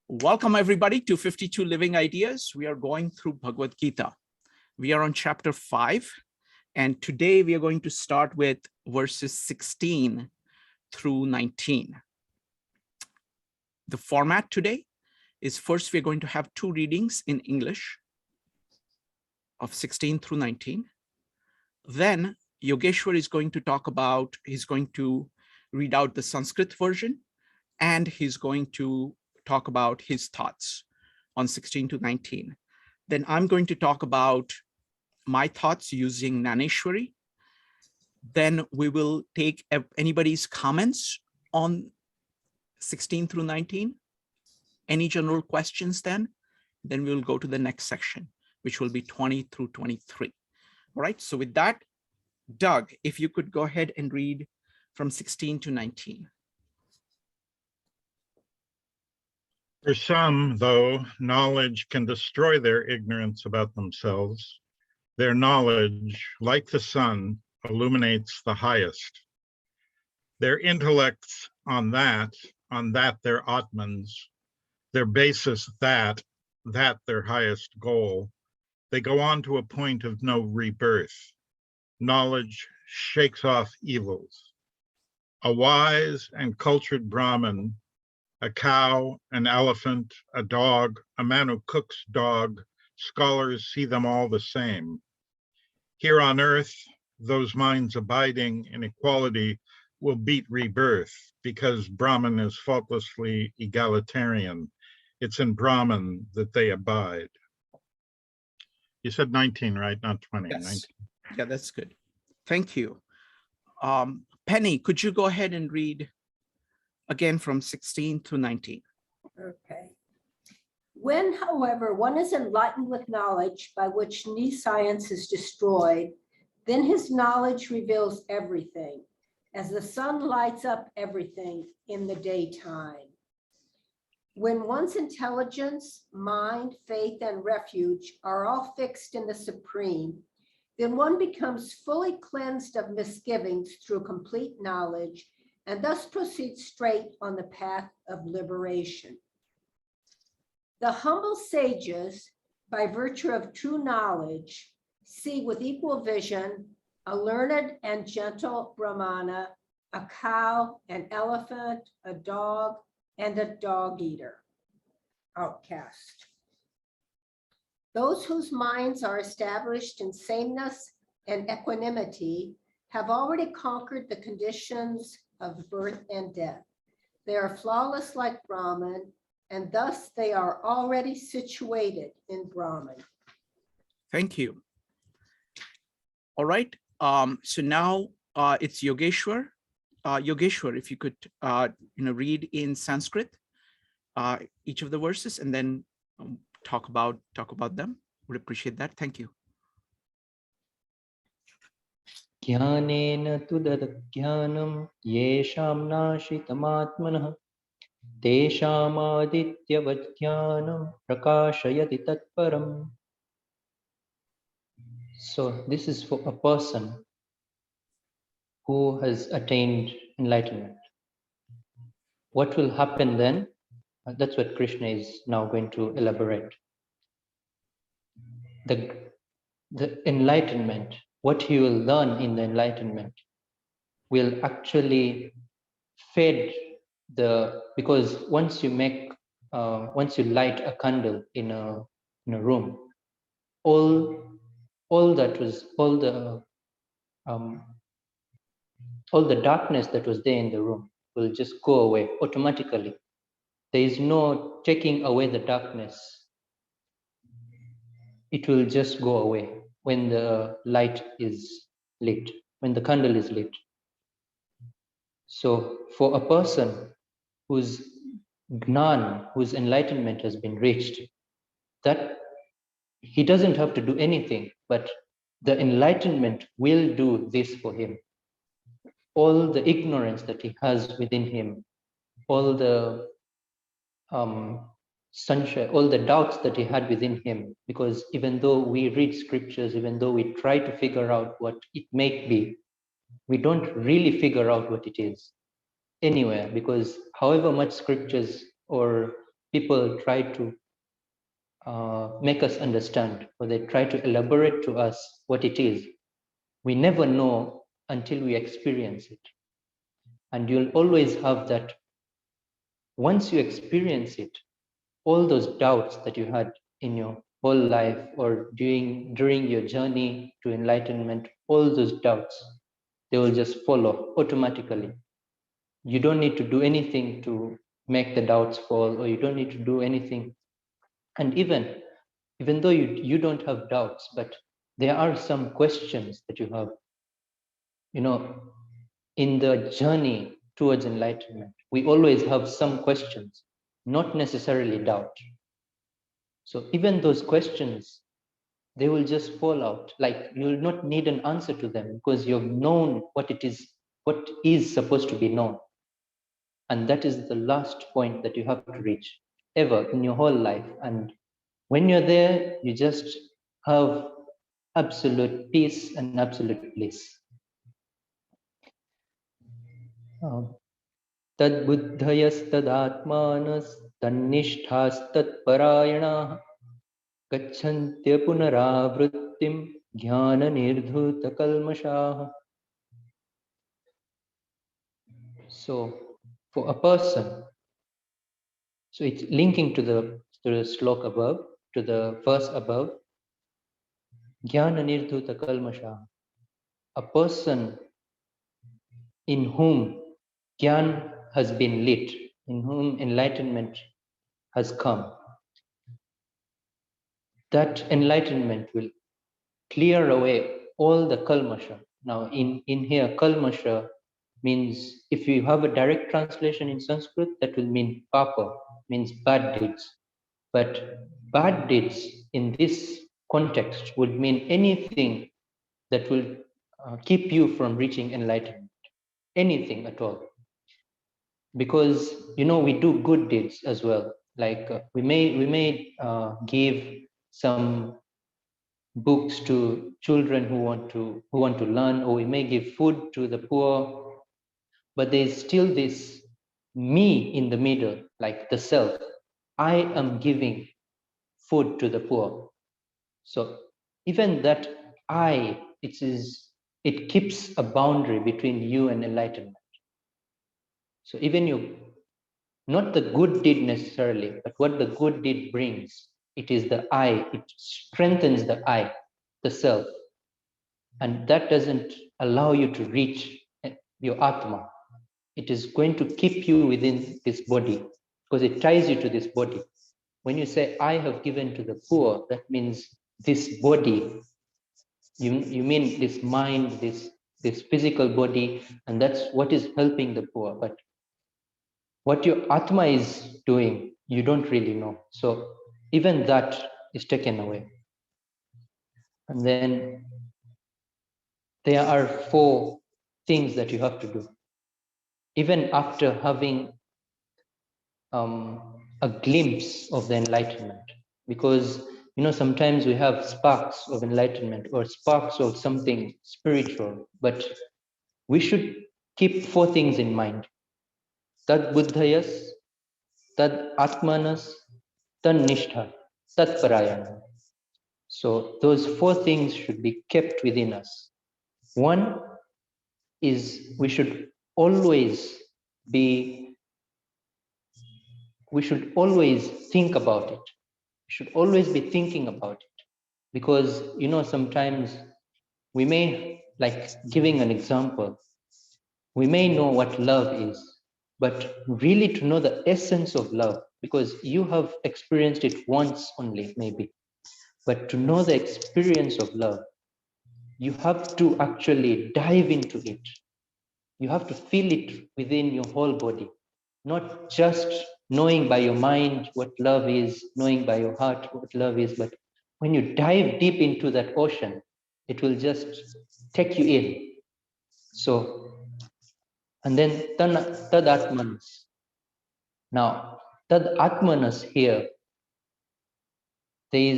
Welcome everybody to 52 Living Ideas. We are going through Bhagavad Gita. We are on chapter 5, and today we are going to start with verses 16 through 19. The format today is first we're going to have two readings in English of 16 through 19. Then Yogeshwar is going to talk about, he's going to read out the Sanskrit version, and he's going to talk about his thoughts on 16 to 19. Then I'm going to talk about my thoughts using Naneshwari. Then we will take anybody's comments on 16 through 19. Any general questions then? Then we'll go to the next section, which will be 20 through 23. All right, so with that, Doug, if you could go ahead and read from 16 to 19. For some, though, knowledge can destroy their ignorance about themselves. Their knowledge, like the sun, illuminates the highest. Their intellects on that their Atmans, their basis that their highest goal, they go on to a point of no rebirth. Knowledge shakes off evils. A wise and cultured Brahmin, a cow, an elephant, a dog, a man who cooks dog, scholars see them all the same. Here on earth, those minds abiding in equality will beat rebirth because Brahman is faultlessly egalitarian. It's in Brahman that they abide. You said 19, right? Not 20. Yes. 19. Yeah, that's good. Thank you. Penny, could you go ahead and read again from 16 to 19? Okay. When, however, one is enlightened with knowledge by which any science is destroyed, then his knowledge reveals everything, as the sun lights up everything in the daytime. When one's intelligence, mind, faith, and refuge are all fixed in the Supreme, then one becomes fully cleansed of misgivings through complete knowledge, and thus proceed straight on the path of liberation. The humble sages, by virtue of true knowledge, see with equal vision a learned and gentle Brahmana, a cow, an elephant, a dog, and a dog-eater, outcast. Those whose minds are established in sameness and equanimity have already conquered the conditions of birth and death. They are flawless like Brahman, and thus they are already situated in Brahman. Thank you. All right, so now it's Yogeshwar. Yogeshwar, if you could read in Sanskrit each of the verses and then talk about them. Would appreciate that. Thank you. ज्ञानेन तु ददज्ञानं येषां नाशितमात्मनः तेषामादित्यवत् ज्ञानं प्रकाशयति तत्परम्. So this is for a person who has attained enlightenment. What will happen then? That's what Krishna is now going to elaborate. The enlightenment, what he will learn in the enlightenment will actually fade because once you light a candle in a room, all the darkness that was there in the room will just go away automatically. There is no taking away the darkness. It will just go away when the light is lit, when the candle is lit. So for a person whose Gnan, whose enlightenment has been reached, that he doesn't have to do anything, but the enlightenment will do this for him. All the ignorance that he has within him, all the sunshine, all the doubts that he had within him, because even though we read scriptures, even though we try to figure out what it may be, we don't really figure out what it is anywhere, because however much scriptures or people try to make us understand, or they try to elaborate to us what it is, we never know until we experience it. And you'll always have that. Once you experience it, all those doubts that you had in your whole life or during your journey to enlightenment, all those doubts, they will just fall off automatically. You don't need to do anything to make the doubts fall, or you don't need to do anything. And even though you don't have doubts, but there are some questions that you have, in the journey towards enlightenment, we always have some questions, not necessarily doubt. So even those questions, they will just fall out. Like, you will not need an answer to them because you've known what is supposed to be known. And that is the last point that you have to reach ever in your whole life. And when you're there, you just have absolute peace and absolute bliss. Tad buddhayas tad atmanas tannishthas tat parayana gacchantya punaravrittim jnana nirdhuta kalmashaha. So for a person, so it's linking to the slok above, to the verse above, jnana nirdhuta kalmashaha. A person in whom Gyan has been lit, in whom enlightenment has come, that enlightenment will clear away all the kalmasha. Now, in here, kalmasha means, if you have a direct translation in Sanskrit, that will mean papa, means bad deeds. But bad deeds in this context would mean anything that will keep you from reaching enlightenment, anything at all. Because we do good deeds as well. Like we may give some books to children who want to learn, or we may give food to the poor, but there's still this me in the middle, like the self. I am giving food to the poor. So even that it keeps a boundary between you and enlightenment. So even not the good deed necessarily, but what the good deed brings. It is the I, it strengthens the I, the self. And that doesn't allow you to reach your Atma. It is going to keep you within this body because it ties you to this body. When you say, I have given to the poor, that means this body, you mean this mind, this physical body, and that's what is helping the poor. But what your Atma is doing, you don't really know. So even that is taken away. And then there are 4 things that you have to do. Even after having a glimpse of the enlightenment, because sometimes we have sparks of enlightenment or sparks of something spiritual, but we should keep 4 things in mind. Tad buddhayas, tad atmanas, tad nishtha, tad parayana. So those 4 things should be kept within us. One is we should always think about it. We should always be thinking about it, because sometimes we may, like giving an example, we may know what love is, but really to know the essence of love, because you have experienced it once only maybe, but to know the experience of love, you have to actually dive into it. You have to feel it within your whole body, not just knowing by your mind what love is, knowing by your heart what love is, but when you dive deep into that ocean, it will just take you in. So, and then tad atmanas. Now, tad atmanas here, there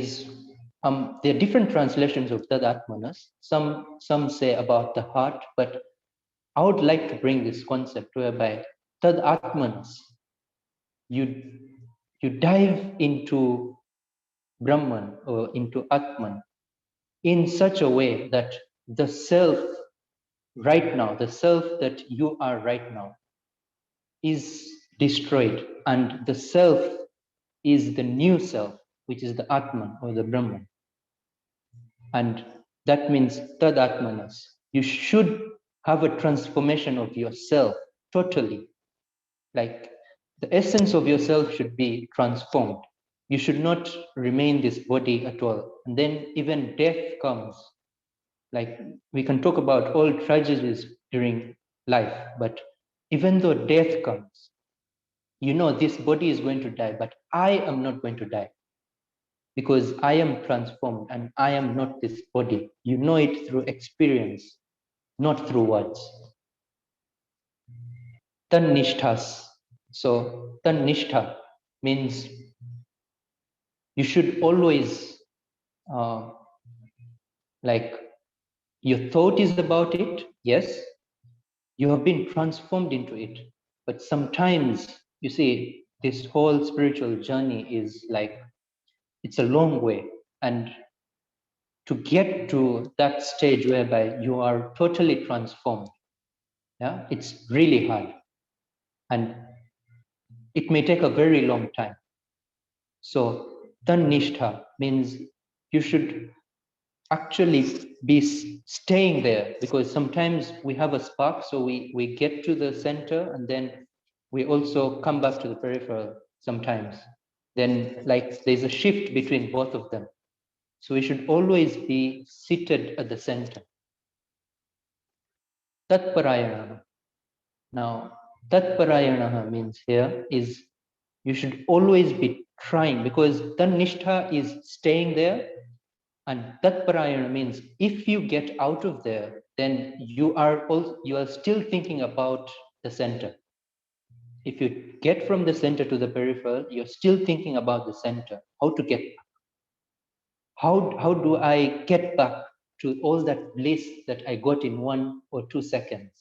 are different translations of tad atmanas. Some say about the heart, but I would like to bring this concept whereby tad atmanas, you dive into Brahman or into Atman in such a way that the self right now, the self that you are right now, is destroyed, and the self is the new self, which is the Atman or the Brahman. And that means Tad Atmanas. You should have a transformation of yourself totally. Like the essence of yourself should be transformed. You should not remain this body at all. And then even death comes. Like we can talk about all tragedies during life, but even though death comes, you know this body is going to die, but I am not going to die because I am transformed and I am not this body. You know it through experience, not through words. Tanishthas. So tanishtha means you should always like your thought is about it, yes, you have been transformed into it, but sometimes you see this whole spiritual journey is like it's a long way, and to get to that stage whereby you are totally transformed, yeah, it's really hard and it may take a very long time. So tanishtha means you should actually be staying there, because sometimes we have a spark, so we get to the center and then we also come back to the peripheral sometimes. Then like there's a shift between both of them. So we should always be seated at the center. Tatparayana. Now, Tatparayana means here is you should always be trying, because Tanishtha is staying there, and Tatparayana means if you get out of there, then you are still thinking about the center. If you get from the center to the peripheral, you're still thinking about the center, how to get back. How do I get back to all that bliss that I got in 1 or 2 seconds?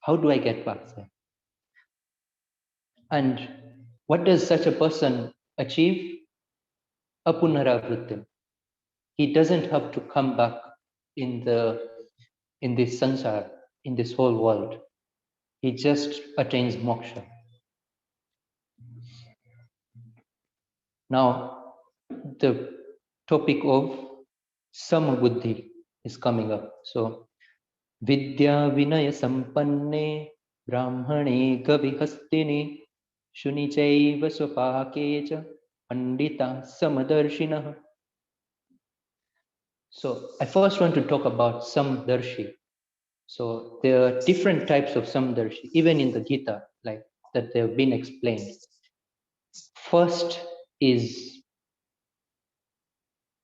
How do I get back there? And what does such a person achieve? Apunaravritti. He doesn't have to come back in this sansar, in this whole world. He just attains moksha. Now, the topic of samabuddhi is coming up. So, vidya vinaya sampanne brahmane gavihastini shunichaiva swapakecha pandita samadarshinaha. So, I first want to talk about samdarshi. So, there are different types of samdarshi, even in the Gita, like that they have been explained. First is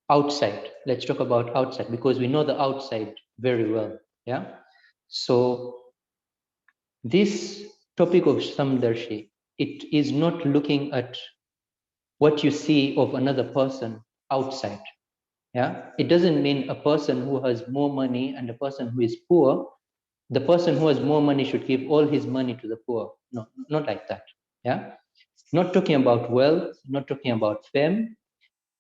outside. Let's talk about outside because we know the outside very well. Yeah. So this topic of samdarshi, it is not looking at what you see of another person outside. Yeah. It doesn't mean a person who has more money and a person who is poor, the person who has more money should give all his money to the poor. No, not like that. Yeah. Not talking about wealth, not talking about fame,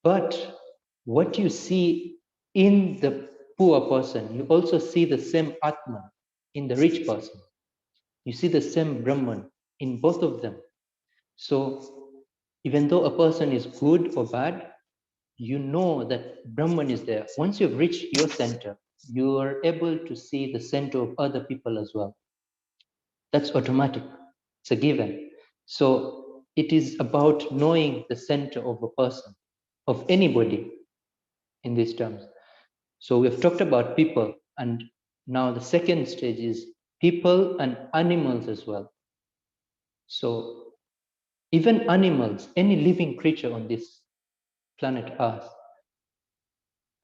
but what you see in the poor person, you also see the same Atma in the rich person. You see the same Brahman in both of them. So even though a person is good or bad, you know that Brahman is there. Once you've reached your center, you are able to see the center of other people as well. That's automatic. It's a given. So it is about knowing the center of a person, of anybody in these terms. So we've talked about people, and now the second stage is people and animals as well. So even animals, any living creature on this planet Earth,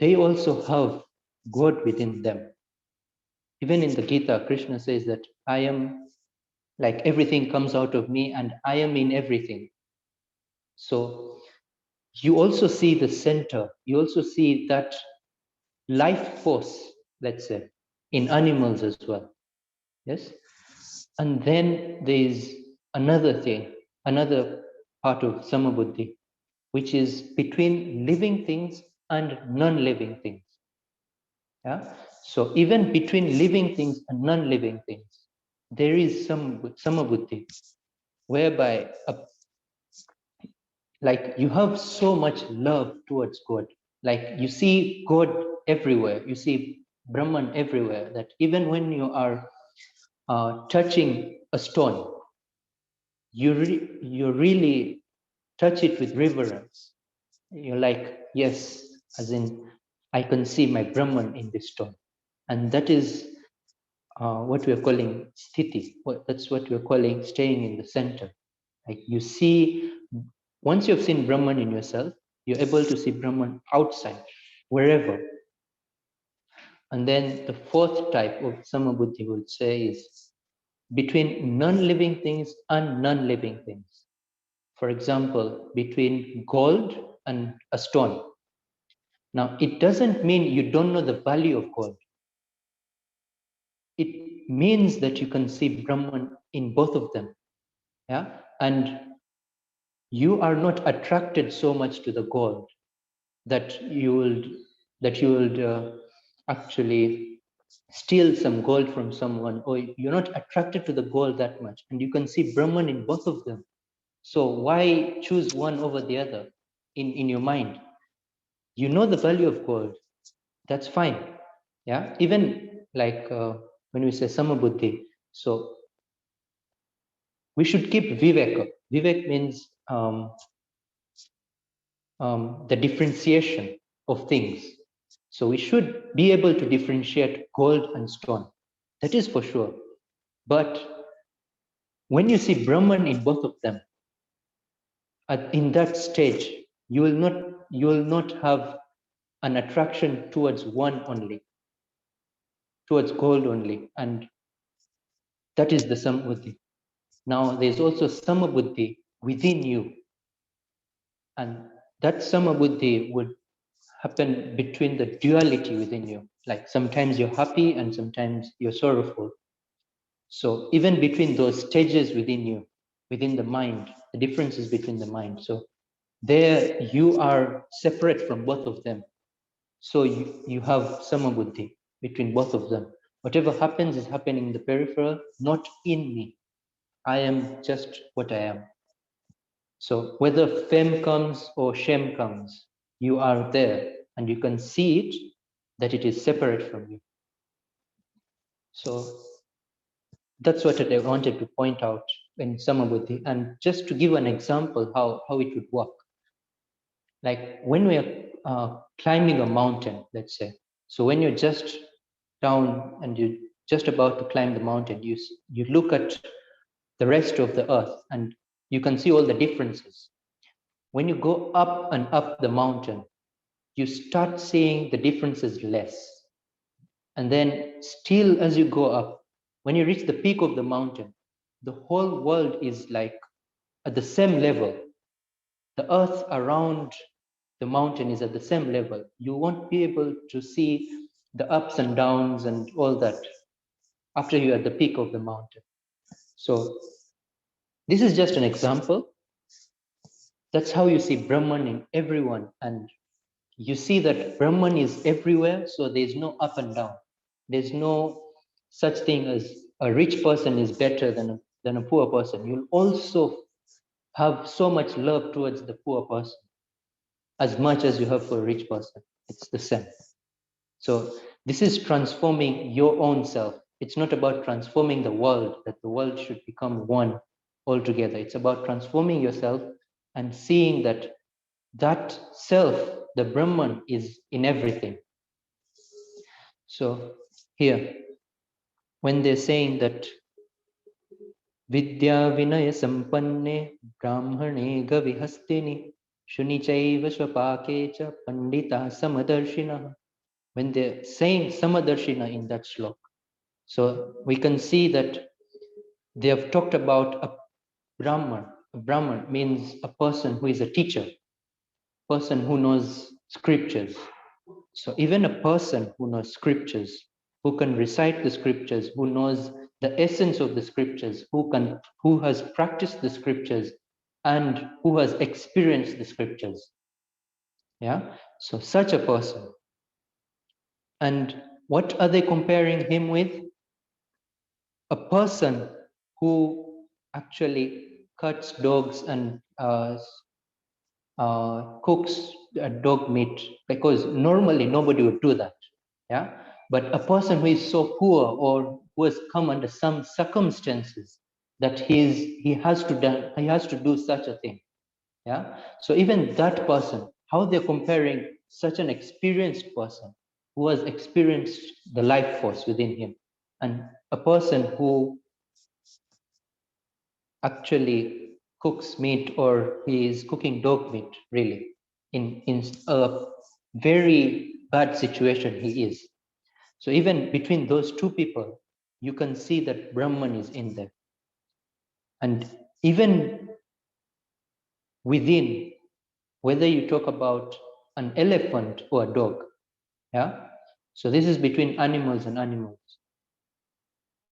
they also have God within them. Even in the Gita, Krishna says that I am, like everything comes out of me and I am in everything. So you also see the center, you also see that life force, let's say, in animals as well. Yes. And then there's another thing, another part of Samabuddhi, which is between living things and non-living things. Yeah. So even between living things and non-living things, there is some Samabuddhi, whereby like you have so much love towards God. Like you see God everywhere, you see Brahman everywhere, that even when you are touching a stone, you really touch it with reverence. You're like, yes, as in, I can see my Brahman in this stone. And that is what we are calling sthiti. That's what we are calling staying in the center. Like you see, once you've seen Brahman in yourself, you're able to see Brahman outside, wherever. And then the fourth type of Samabuddhi would say is between non-living things and non-living things. For example, between gold and a stone. Now, it doesn't mean you don't know the value of gold. It means that you can see Brahman in both of them. Yeah, and you are not attracted so much to the gold that you would actually steal some gold from someone, or you're not attracted to the gold that much, and you can see Brahman in both of them. So why choose one over the other in your mind? You know the value of gold, that's fine. Yeah, even like when we say Samabuddhi, so we should keep viveka. Vivek means the differentiation of things. So we should be able to differentiate gold and stone. That is for sure. But when you see Brahman in both of them, in that stage, you will not have an attraction towards one only, towards gold only, and that is the Samabuddhi. Now, there's also Samabuddhi within you, and that Samabuddhi would happen between the duality within you. Like sometimes you're happy and sometimes you're sorrowful. So even between those stages within you, within the mind, the differences between the mind. So there you are separate from both of them. So you have Samabuddhi between both of them. Whatever happens is happening in the peripheral, not in me. I am just what I am. So whether fame comes or shame comes, you are there and you can see it, that it is separate from you. So that's what I wanted to point out in Samabuddhi. And just to give an example how it would work. Like when we are climbing a mountain, let's say. So when you're just down and you're just about to climb the mountain, you look at the rest of the earth and you can see all the differences. When you go up and up the mountain, you start seeing the differences less. And then still as you go up, when you reach the peak of the mountain, the whole world is like at the same level. The earth around the mountain is at the same level. You won't be able to see the ups and downs and all that after you're at the peak of the mountain. So this is just an example. That's how you see Brahman in everyone. And you see that Brahman is everywhere, so there's no up and down. There's no such thing as a rich person is better than a poor person. You'll also have so much love towards the poor person as much as you have for a rich person. It's the same. So this is transforming your own self. It's not about transforming the world, that the world should become one altogether. It's about transforming yourself and seeing that that self, the Brahman, is in everything. So here, when they're saying that Vidya Vinaya Sampanne Brahmane Gavihastini Shunichaiva Swapakecha Pandita Samadarshina. When they're saying Samadarshina in that slok, so we can see that they have talked about a Brahman. A Brahman means a person who is a teacher, person who knows scriptures. So even a person who knows scriptures, who can recite the scriptures, who knows the essence of the scriptures, who has practiced the scriptures, and who has experienced the scriptures. Yeah, so such a person. And what are they comparing him with? A person who actually cuts dogs and cooks dog meat, because normally nobody would do that. Yeah, but a person who is so poor or who has come under some circumstances that he has to do such a thing. Yeah, so even that person, how they're comparing such an experienced person who has experienced the life force within him, and a person who actually cooks meat, or he is cooking dog meat, really, in a very bad situation he is. So even between those two people, you can see that Brahman is in them. And even within, whether you talk about an elephant or a dog, yeah, so this is between animals and animals.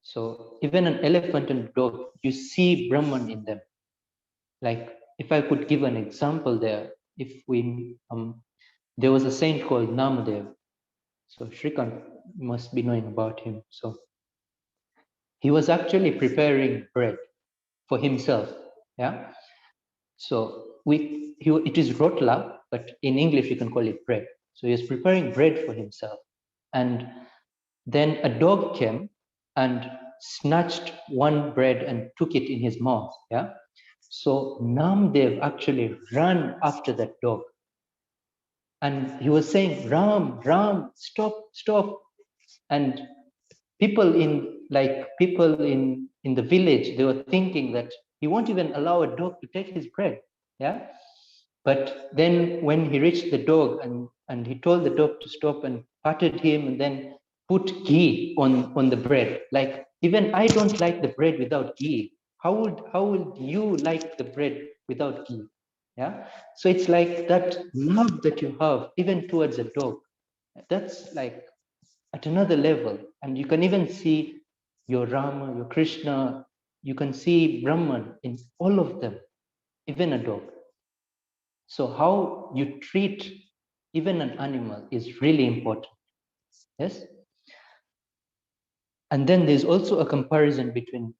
So even an elephant and dog, you see Brahman in them. Like, if I could give an example there, if we there was a saint called Namadev. So Shrikant must be knowing about him. So he was actually preparing bread for himself. Yeah. So it is rotla, but in English you can call it bread. So he was preparing bread for himself, and then a dog came and snatched one bread and took it in his mouth. Yeah. So Namdev actually ran after that dog, and he was saying, Ram, Ram, stop, stop. And people in the village, they were thinking that he won't even allow a dog to take his bread. Yeah. But then when he reached the dog, and he told the dog to stop and patted him, and then put ghee on the bread. Like, even I don't like the bread without ghee. How would you like the bread without ghee? Yeah. So it's like that love that you have even towards a dog. That's like at another level. And you can even see your Rama, your Krishna, you can see Brahman in all of them, even a dog. So how you treat even an animal is really important. Yes. And then there's also a comparison between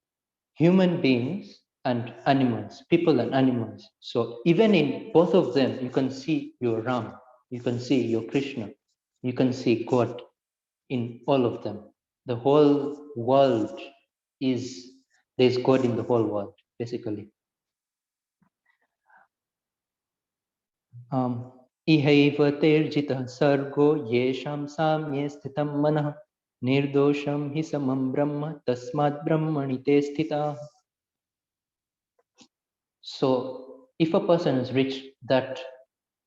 human beings and animals, people and animals. So even in both of them, you can see your Ram, you can see your Krishna, you can see God in all of them. The whole world there's God in the whole world, basically. Ihaiva terjitah sargo yesham samye sthitam manah nirdosham hi samam brahma tasmad brahmani te sthitah. So if a person has reached that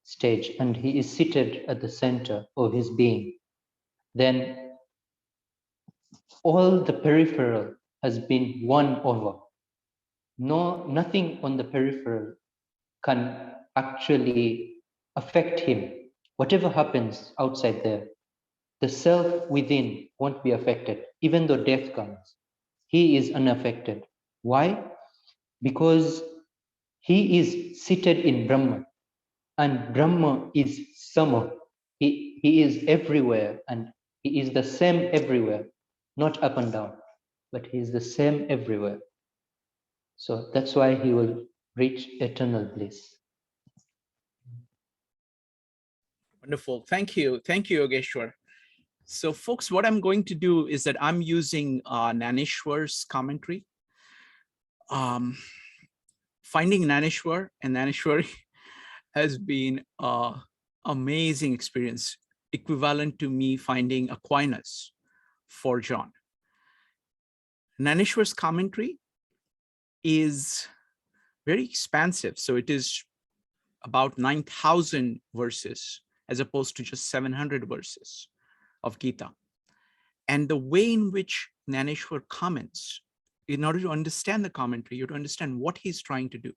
stage and he is seated at the center of his being, then all the peripheral has been won over. Nothing on the peripheral can actually affect him. Whatever happens outside there, the self within won't be affected, even though death comes. He is unaffected. Why? Because he is seated in Brahman, and Brahma is Sama. He is everywhere, and he is the same everywhere, not up and down, but he is the same everywhere. So that's why he will reach eternal bliss. Wonderful. Thank you. Thank you, Yogeshwar. So folks, what I'm going to do is that I'm using Naneshwar's commentary. Finding Naneshwar and Naneshwari has been an amazing experience, equivalent to me finding Aquinas for John. Naneshwar's commentary is very expansive. So it is about 9,000 verses as opposed to just 700 verses of Gita. And the way in which Naneshwar comments, in order to understand the commentary, you have to understand what he's trying to do.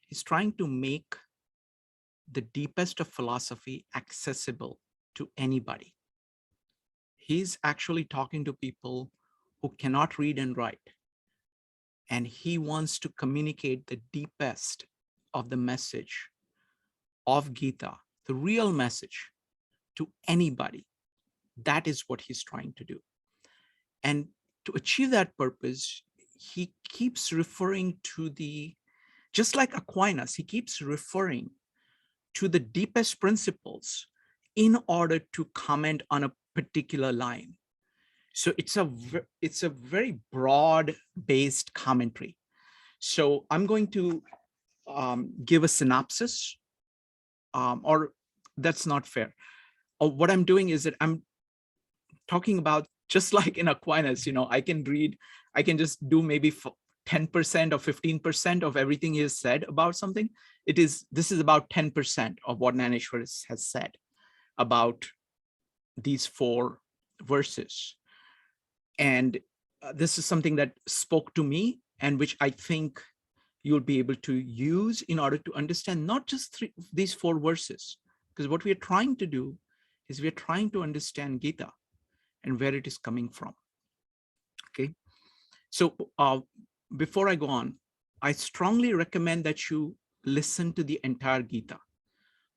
He's trying to make the deepest of philosophy accessible to anybody. He's actually talking to people who cannot read and write. And he wants to communicate the deepest of the message of Gita, the real message, to anybody. That is what he's trying to do. And to achieve that purpose, he keeps referring to just like Aquinas, he keeps referring to the deepest principles in order to comment on a particular line. So it's a very broad-based commentary. So I'm going to give a synopsis, or that's not fair. What I'm doing is that I'm talking about, just like in Aquinas, I can just do maybe 10% or 15% of everything he has said about something. This is about 10% of what Naneshwar has said about these 4 verses. And this is something that spoke to me, and which I think you'll be able to use in order to understand not just these 4 verses, because what we are trying to do is we are trying to understand Gita and where it is coming from. Okay, so before I go on, I strongly recommend that you listen to the entire Gita.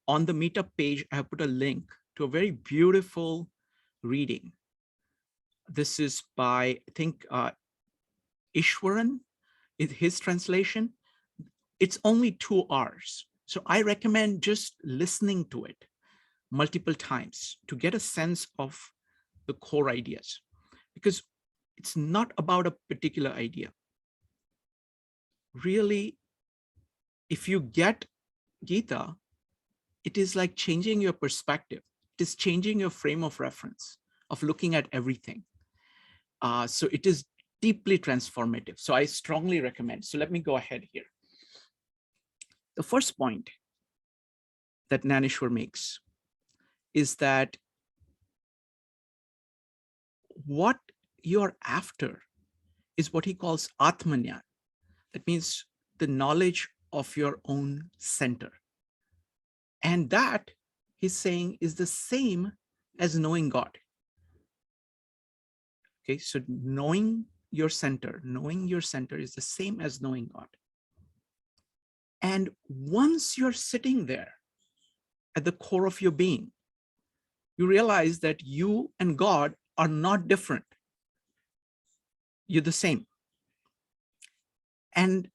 On the meetup page, I have put a link to a very beautiful reading. This is by, I think, Ishwaran, his translation. It's only 2 hours. So I recommend just listening to it multiple times to get a sense of the core ideas, because it's not about a particular idea. Really, if you get Gita, it is like changing your perspective. It is changing your frame of reference of looking at everything. So it is deeply transformative. So I strongly recommend. So let me go ahead here. The first point that Naneshwar makes is that what you're after is what he calls Atmanyan. That means the knowledge of your own center. And that, he's saying, is the same as knowing God. Okay, so knowing your center is the same as knowing God. And once you're sitting there at the core of your being, you realize that you and God are not different. You're the same. And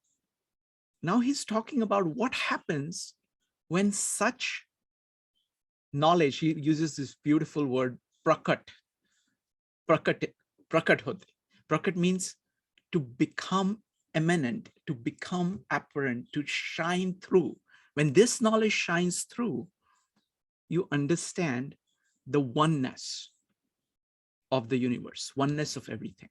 now he's talking about what happens when such knowledge, he uses this beautiful word, prakat hote. Prakat means to become eminent, to become apparent, to shine through. When this knowledge shines through, you understand the oneness of the universe, oneness of everything.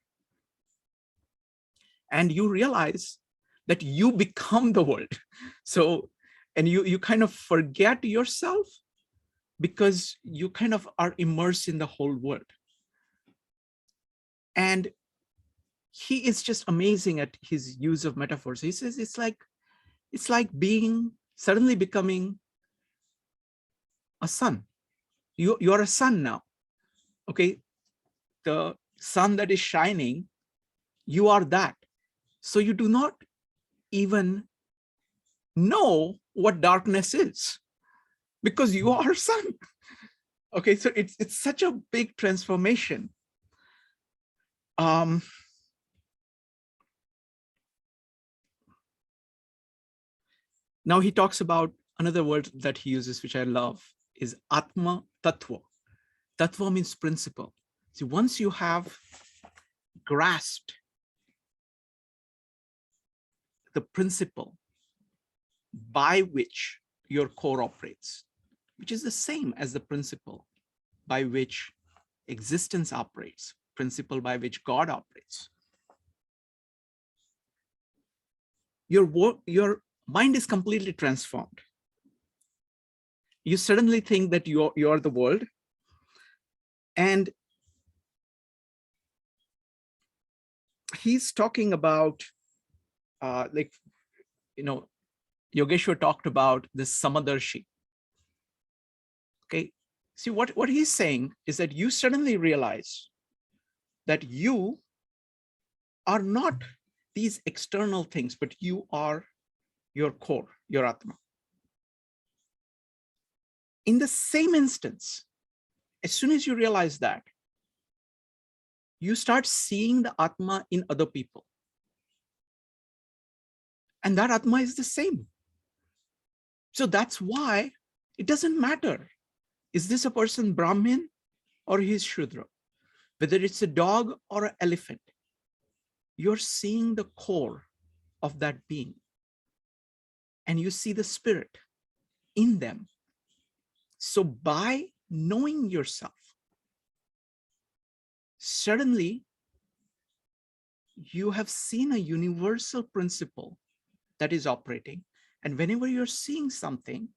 And you realize that you become the world. So, and you kind of forget yourself because you kind of are immersed in the whole world. And he is just amazing at his use of metaphors. He says it's like suddenly becoming a sun. You're a sun now. Okay, the sun that is shining, you are that. So you do not even know what darkness is because you are sun. Okay, so it's such a big transformation. Now he talks about another word that he uses, which I love, is Atma Tattva. Tattva means principle. See, once you have grasped the principle by which your core operates, which is the same as the principle by which existence operates, principle by which God operates, your mind is completely transformed. You suddenly think that you're the world. And he's talking about, Yogeshwar talked about this Samadarshi. Okay, see what he's saying is that you suddenly realize that you are not these external things, but you are your core. your Atma. In the same instance, as soon as you realize that, you start seeing the Atma in other people. And that Atma is the same. So that's why it doesn't matter. Is this a person Brahmin or he's Shudra? Whether it's a dog or an elephant, you're seeing the core of that being. And you see the spirit in them. So by knowing yourself, suddenly you have seen a universal principle that is operating. And whenever you're seeing something,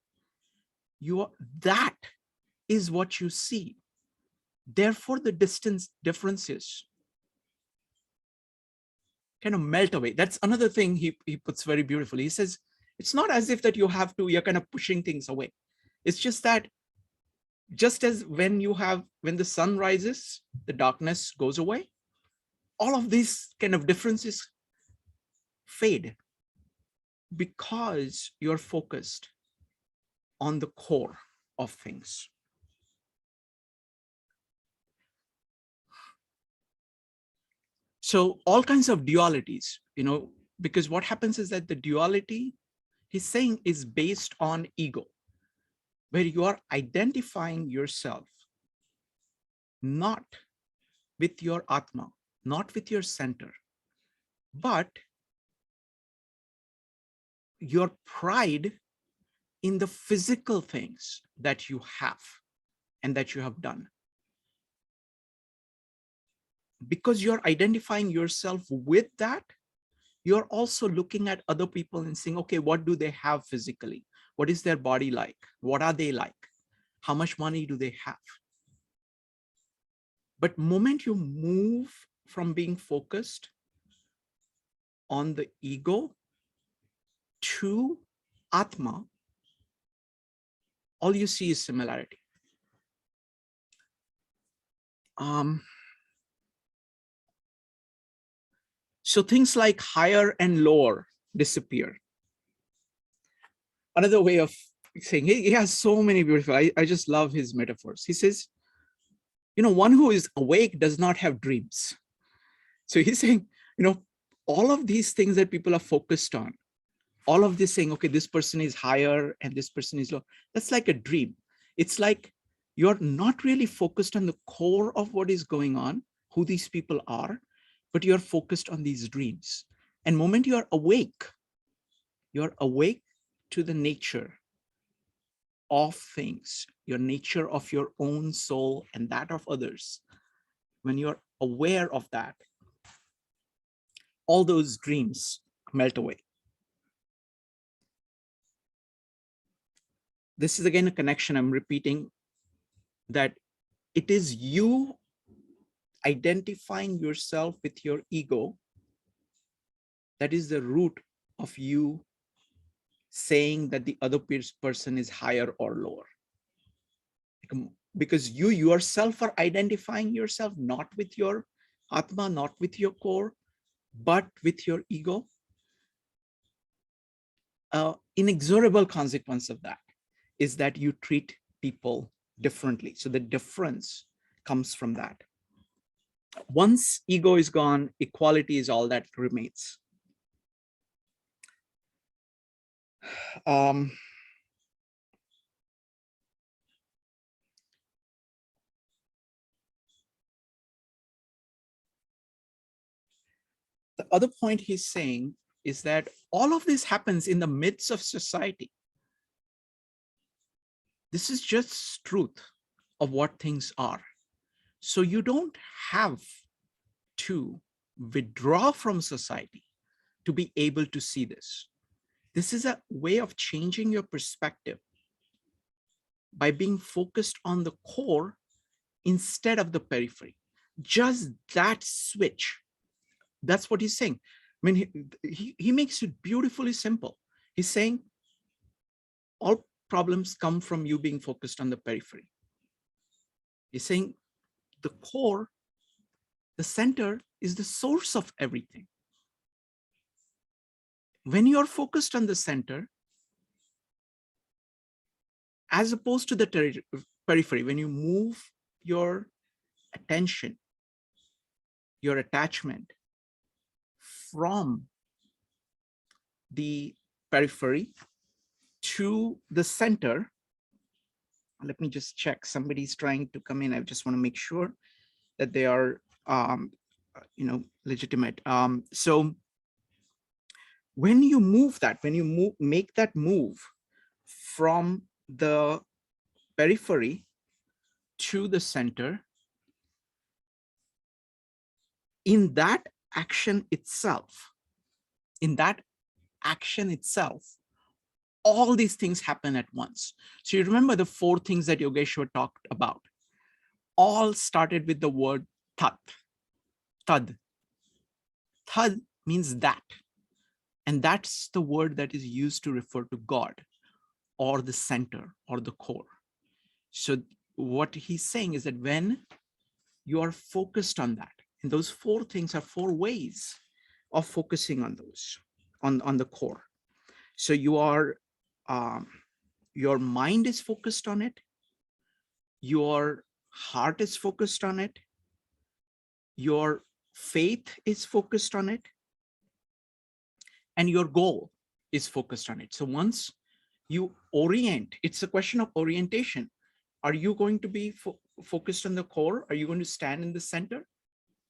that is what you see. Therefore, the differences kind of melt away. That's another thing he puts very beautifully. He says, it's not as if that you're kind of pushing things away. It's just that just as when the sun rises, the darkness goes away, all of these kind of differences fade because you're focused on the core of things. So all kinds of dualities, because what happens is that the duality, he's saying, is based on ego, where you are identifying yourself not with your Atma, not with your center, but your pride in the physical things that you have and that you have done. Because you're identifying yourself with that, you're also looking at other people and saying, okay, what do they have physically? What is their body like? What are they like? How much money do they have? But the moment you move from being focused on the ego to Atma, all you see is similarity. So things like higher and lower disappear. Another way of saying, he has so many beautiful, I just love his metaphors. He says, one who is awake does not have dreams. So he's saying, all of these things that people are focused on, all of this saying, okay, this person is higher and this person is low, that's like a dream. It's like you're not really focused on the core of what is going on, who these people are, but you're focused on these dreams. And the moment you're awake to the nature of things, your nature of your own soul and that of others. When you're aware of that, all those dreams melt away. This is again a connection I'm repeating, that it is you identifying yourself with your ego that is the root of you saying that the other person is higher or lower. Because you yourself are identifying yourself not with your Atma, not with your core, but with your ego. Inexorable consequence of that is that you treat people differently. So the difference comes from that. Once ego is gone, equality is all that remains. The other point he's saying is that all of this happens in the midst of society. This is just truth of what things are. So you don't have to withdraw from society to be able to see this. This is a way of changing your perspective by being focused on the core instead of the periphery. Just that switch. That's what he's saying. I mean, he makes it beautifully simple. He's saying all problems come from you being focused on the periphery. He's saying the core, the center, is the source of everything. When you're focused on the center, as opposed to the periphery. When you move your attention, your attachment from the periphery to the center. Let me just check. Somebody's trying to come in. I just want to make sure that they are, legitimate. So when you move that, make that move from the periphery to the center, in that action itself, all these things happen at once. So you remember the 4 things that Yogeshwar talked about, all started with the word tat. Tad. Tad means that. And that's the word that is used to refer to God or the center or the core. So what he's saying is that when you are focused on that, and those 4 things are 4 ways of focusing on those, on the core. So you are, your mind is focused on it, your heart is focused on it, your faith is focused on it, and your goal is focused on it. So once you orient, it's a question of orientation. Are you going to be focused on the core? Are you going to stand in the center?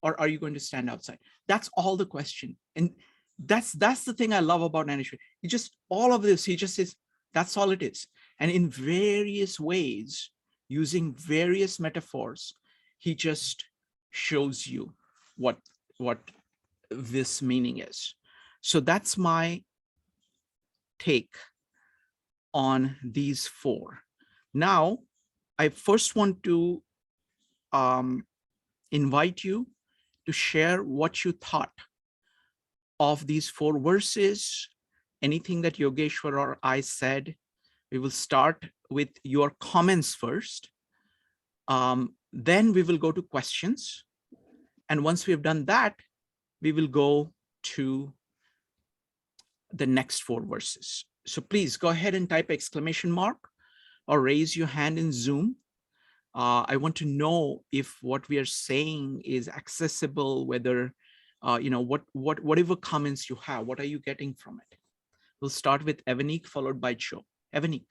Or are you going to stand outside? That's all the question. And that's the thing I love about Naneshwar. He just, all of this, he just says, that's all it is. And in various ways, using various metaphors, he just shows you what this meaning is. So that's my take on these 4. Now, I first want to invite you to share what you thought of these 4 verses, anything that Yogeshwar or I said. We will start with your comments first. Then we will go to questions. And once we have done that, we will go to the next 4 verses. So please go ahead and type exclamation mark or raise your hand in Zoom. I want to know if what we are saying is accessible, whether, whatever comments you have, what are you getting from it? We'll start with Evanik, followed by Joe. Evanik.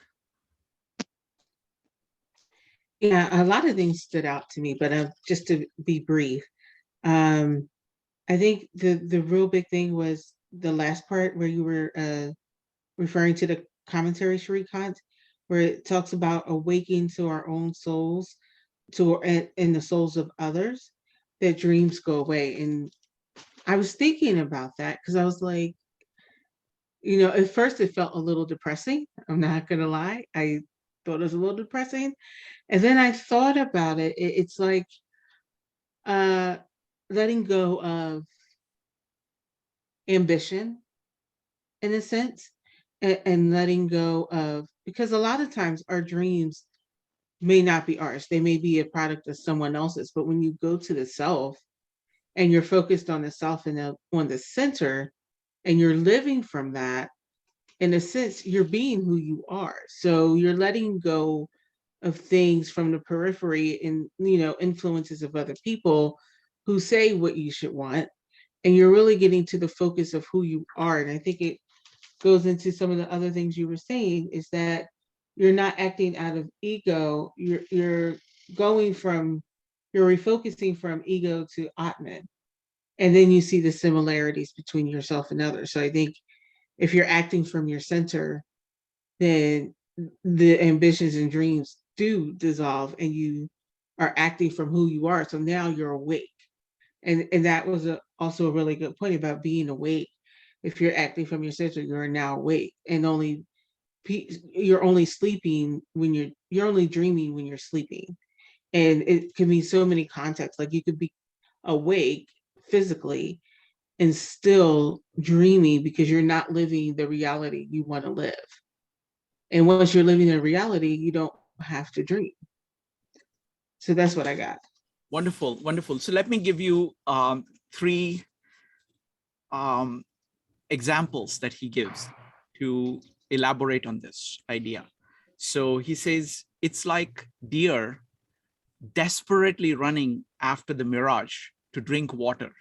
Yeah, a lot of things stood out to me, but just to be brief, I think the real big thing was the last part where you were referring to the commentary, Shrikant, where it talks about awakening to our own souls, and the souls of others, that dreams go away. And I was thinking about that because I was like, at first it felt a little depressing. I'm not gonna lie. I thought it was a little depressing. And then I thought about it. It's like letting go of ambition in a sense, and letting go of, because a lot of times our dreams may not be ours. They may be a product of someone else's. But when you go to the self and you're focused on the self and on the center, and you're living from that, in a sense, you're being who you are. So you're letting go of things from the periphery and, influences of other people who say what you should want. And you're really getting to the focus of who you are. And I think it goes into some of the other things you were saying, is that you're not acting out of ego. You're refocusing from ego to Atman. And then you see the similarities between yourself and others. So I think if you're acting from your center, then the ambitions and dreams do dissolve and you are acting from who you are. So now you're awake. And that was also a really good point about being awake. If you're acting from your center, you're now awake, and you're only sleeping when you're only dreaming when you're sleeping. And it can be so many contexts. Like you could be awake physically and still dreaming because you're not living the reality you want to live. And once you're living in reality, you don't have to dream. So that's what I got. Wonderful, wonderful. So let me give you 3 examples that he gives to elaborate on this idea. So he says, it's like deer desperately running after the mirage to drink water.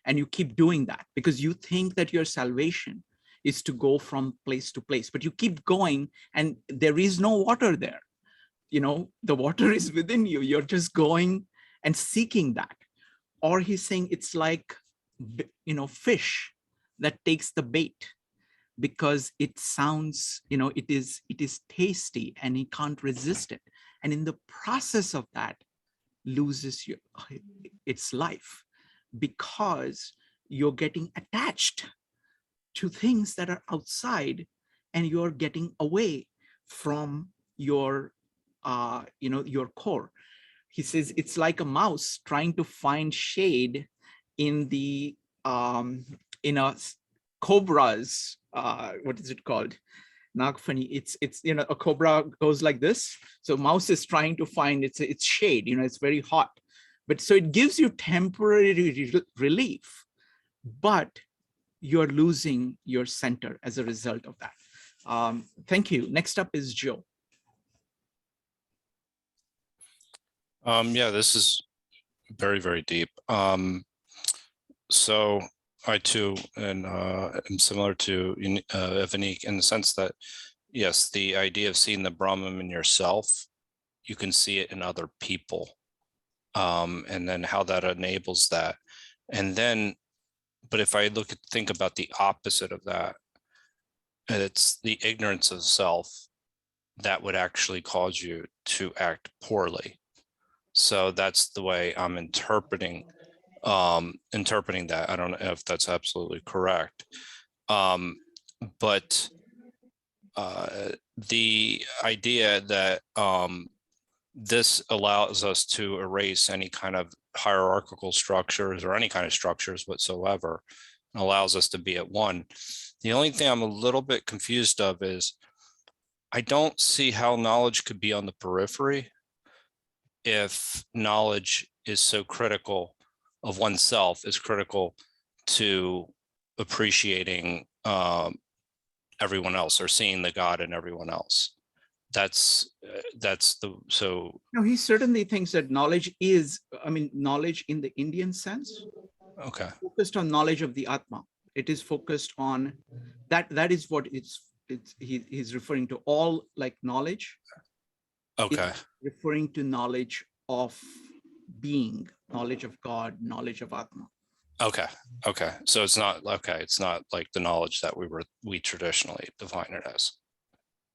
And you keep doing that because you think that your salvation is to go from place to place, but you keep going and there is no water there. You know, the water is within you. You're just going and seeking that. Or he's saying it's like, you know, fish that takes the bait because it sounds, you know, it is tasty and he can't resist it. And in the process of that, loses its life because you're getting attached to things that are outside and you're getting away from your, you know, your core. He says it's like a mouse trying to find shade in the, in a cobra's, what is it called? Not funny. It's, you know, a cobra goes like this. So mouse is trying to find its shade, you know, it's very hot. But so it gives you temporary relief, but you're losing your center as a result of that. Thank you. Next up is Joe. Yeah, this is very, very deep. So I too am similar to Evanik in the sense that, yes, the idea of seeing the Brahman in yourself, you can see it in other people, and then how that enables that. And then, but if I think about the opposite of that, and it's the ignorance of self that would actually cause you to act poorly. So that's the way I'm interpreting that. I don't know if that's absolutely correct. But the idea that this allows us to erase any kind of hierarchical structures or any kind of structures whatsoever, and allows us to be at one. The only thing I'm a little bit confused of is I don't see how knowledge could be on the periphery if knowledge is so critical of oneself, is critical to appreciating everyone else or seeing the God in everyone else. That's the, so. No, he certainly thinks that knowledge is, I mean, knowledge in the Indian sense, Okay. focused on knowledge of the Atma. It is focused on that. That is what he's referring to. All like knowledge. Okay. Referring to knowledge of being, knowledge of God, knowledge of Atma. Okay. Okay. So it's not, okay. It's not like the knowledge that we traditionally define it as.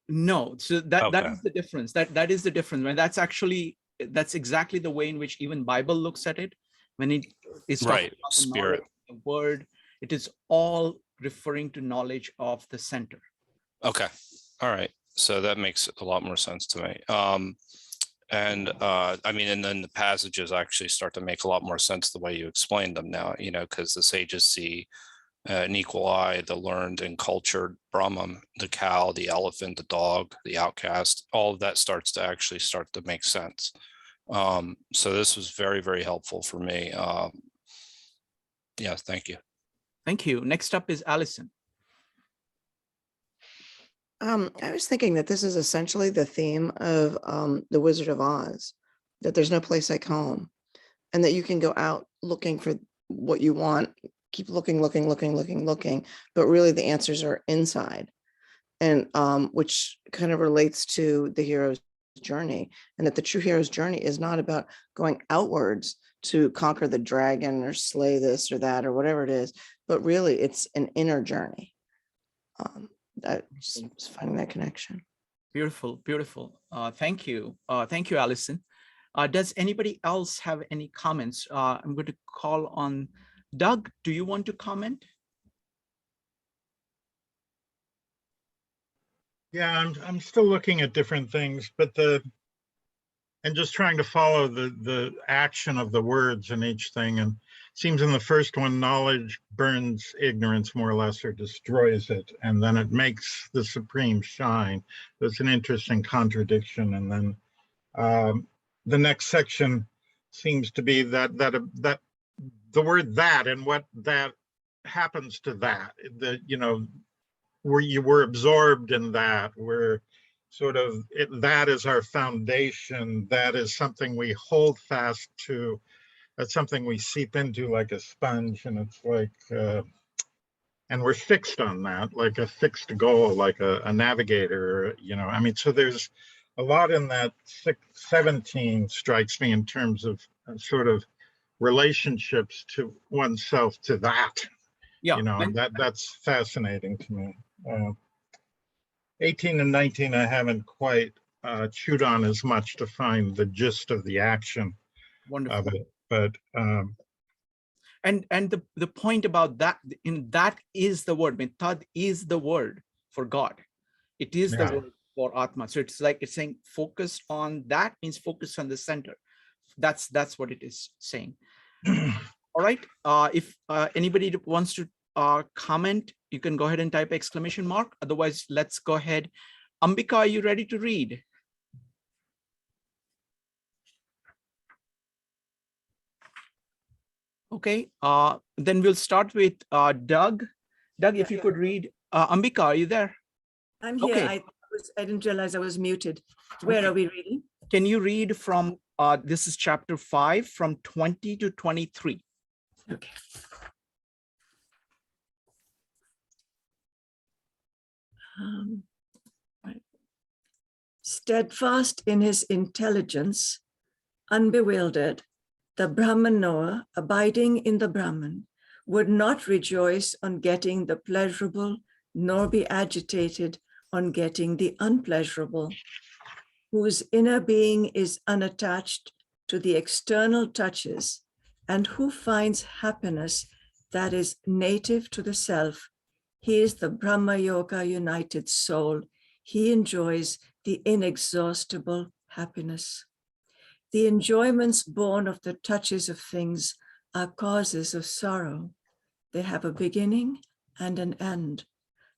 No, so that Okay. is the difference. That is the difference. When that's exactly the way in which even Bible looks at it. When it is talking Right. about the Spirit. knowledge, the word, it is all referring to knowledge of the center. Okay. All right. So that makes a lot more sense to me. I mean, and then the passages actually start to make a lot more sense the way you explained them now, you know, because the sages see an equal eye, the learned and cultured Brahman, the cow, the elephant, the dog, the outcast, all of that starts to make sense. So this was very, very helpful for me. Yeah, thank you. Thank you. Next up is Allison. I was thinking that this is essentially the theme of The Wizard of Oz, that there's no place like home, and that you can go out looking for what you want, keep looking, but really the answers are inside, and which kind of relates to the hero's journey, and that the true hero's journey is not about going outwards to conquer the dragon or slay this or that or whatever it is, but really it's an inner journey. I just was finding that connection. Beautiful, beautiful. Thank you. Thank you, Allison. Does anybody else have any comments? I'm going to call on Doug. Do you want to comment? Yeah, I'm still looking at different things, but and just trying to follow the action of the words in each thing. And it seems in the first one, knowledge burns ignorance more or less, or destroys it, and then it makes the supreme shine. That's an interesting contradiction. And then the next section seems to be that the word that and what that happens to that, you know, where you were absorbed in that, where sort of, that is our foundation. That is something we hold fast to. That's something we seep into like a sponge, and it's like, and we're fixed on that, like a fixed goal, like a navigator, I mean, so there's a lot in that 17 strikes me in terms of sort of relationships to oneself to that, Yeah. and that's fascinating to me. 18 and 19, I haven't quite chewed on as much to find the gist of the action Wonderful. of it, but and the point about that, that is the word. I mean, tad is the word for God. It is the word for Atma. So it's like it's saying focus on that means focus on the center. That's what it is saying. All right. If anybody wants to comment, you can go ahead and type exclamation mark. Otherwise, let's go ahead. Ambika, are you ready to read? Okay, then we'll start with Doug. Doug, if you could read. Ambika, are you there? I'm here. Okay. I didn't realize I was muted. Where Okay. are we reading? Can you read from, this is chapter 5, from 20 to 23. Okay. Right. Steadfast in his intelligence, unbewildered, the Brahman knower, abiding in the Brahman, would not rejoice on getting the pleasurable, nor be agitated on getting the unpleasurable, whose inner being is unattached to the external touches, and who finds happiness that is native to the self. He is the Brahma Yoga united soul. He enjoys the inexhaustible happiness. The enjoyments born of the touches of things are causes of sorrow. They have a beginning and an end.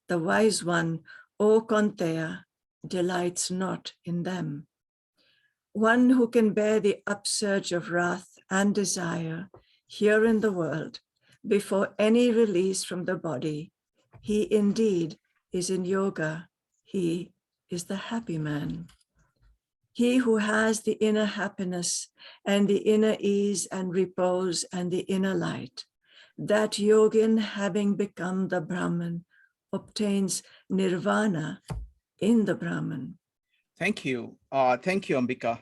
The wise one, O Konteya, delights not in them. One who can bear the upsurge of wrath and desire here in the world before any release from the body, he indeed is in yoga. He is the happy man. He who has the inner happiness and the inner ease and repose and the inner light, that yogin, having become the Brahman, obtains nirvana in the Brahman. Thank you. Thank you, Ambika.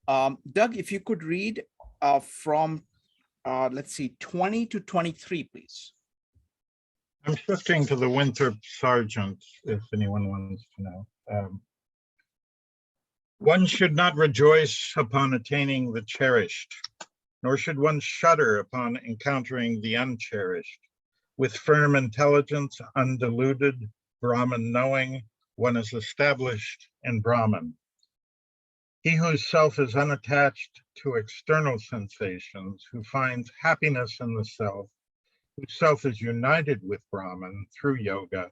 Doug, if you could read from, let's see, 20 to 23, please. I'm shifting to the Winthrop Sargent, if anyone wants to know. One should not rejoice upon attaining the cherished, nor should one shudder upon encountering the uncherished. With firm intelligence, undiluted, Brahman knowing, one is established in Brahman. He whose self is unattached to external sensations, who finds happiness in the self, whose self is united with Brahman through yoga,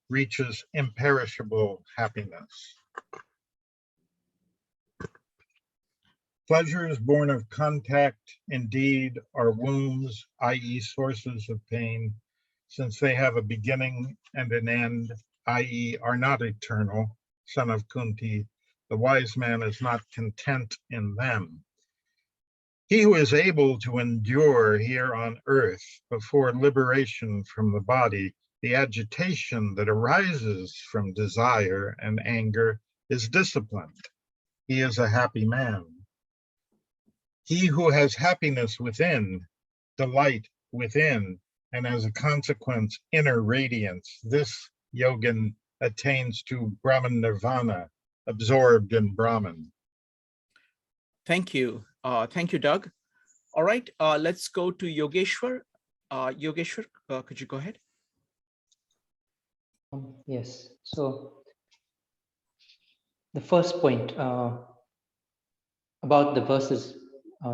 reaches imperishable happiness. Pleasures born of contact, indeed, are wombs, i.e. sources of pain, since they have a beginning and an end, i.e. are not eternal. Son of Kunti, the wise man is not content in them. He who is able to endure here on earth before liberation from the body, the agitation that arises from desire and anger is disciplined. He is a happy man. He who has happiness within, delight within, and as a consequence, inner radiance, this yogin attains to Brahman Nirvana, absorbed in Brahman. Thank you. Thank you, Doug. All right, let's go to Yogeshwar. Yogeshwar, could you go ahead? Yes. So the first point about the verses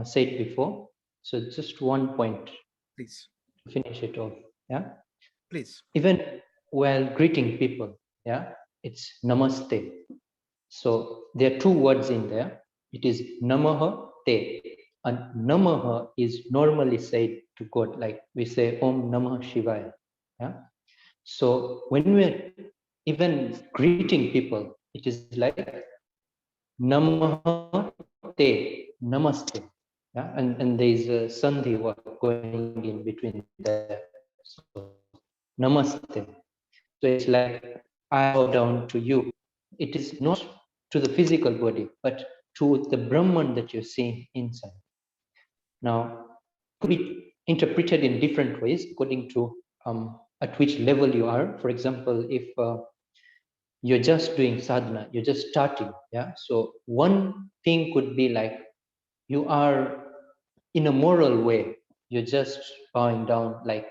said before. So just one point. Please. To finish it off. Yeah. Please. Even while greeting people, yeah, it's namaste. So there are two words in there. It is namaha te, and namaha is normally said to God, like we say Om Namah Shivaya. Yeah. So when we're even greeting people, It is like Namaste, Namaste. Yeah, and there is a sandhi word going in between there. So, Namaste. So it's like I bow down to you. It is not to the physical body, but to the Brahman that you're seeing inside. Now, could be interpreted in different ways according to at which level you are. For example, if you're just doing sadhana, you're just starting. Yeah. So one thing could be like you are in a moral way, you're just bowing down, like,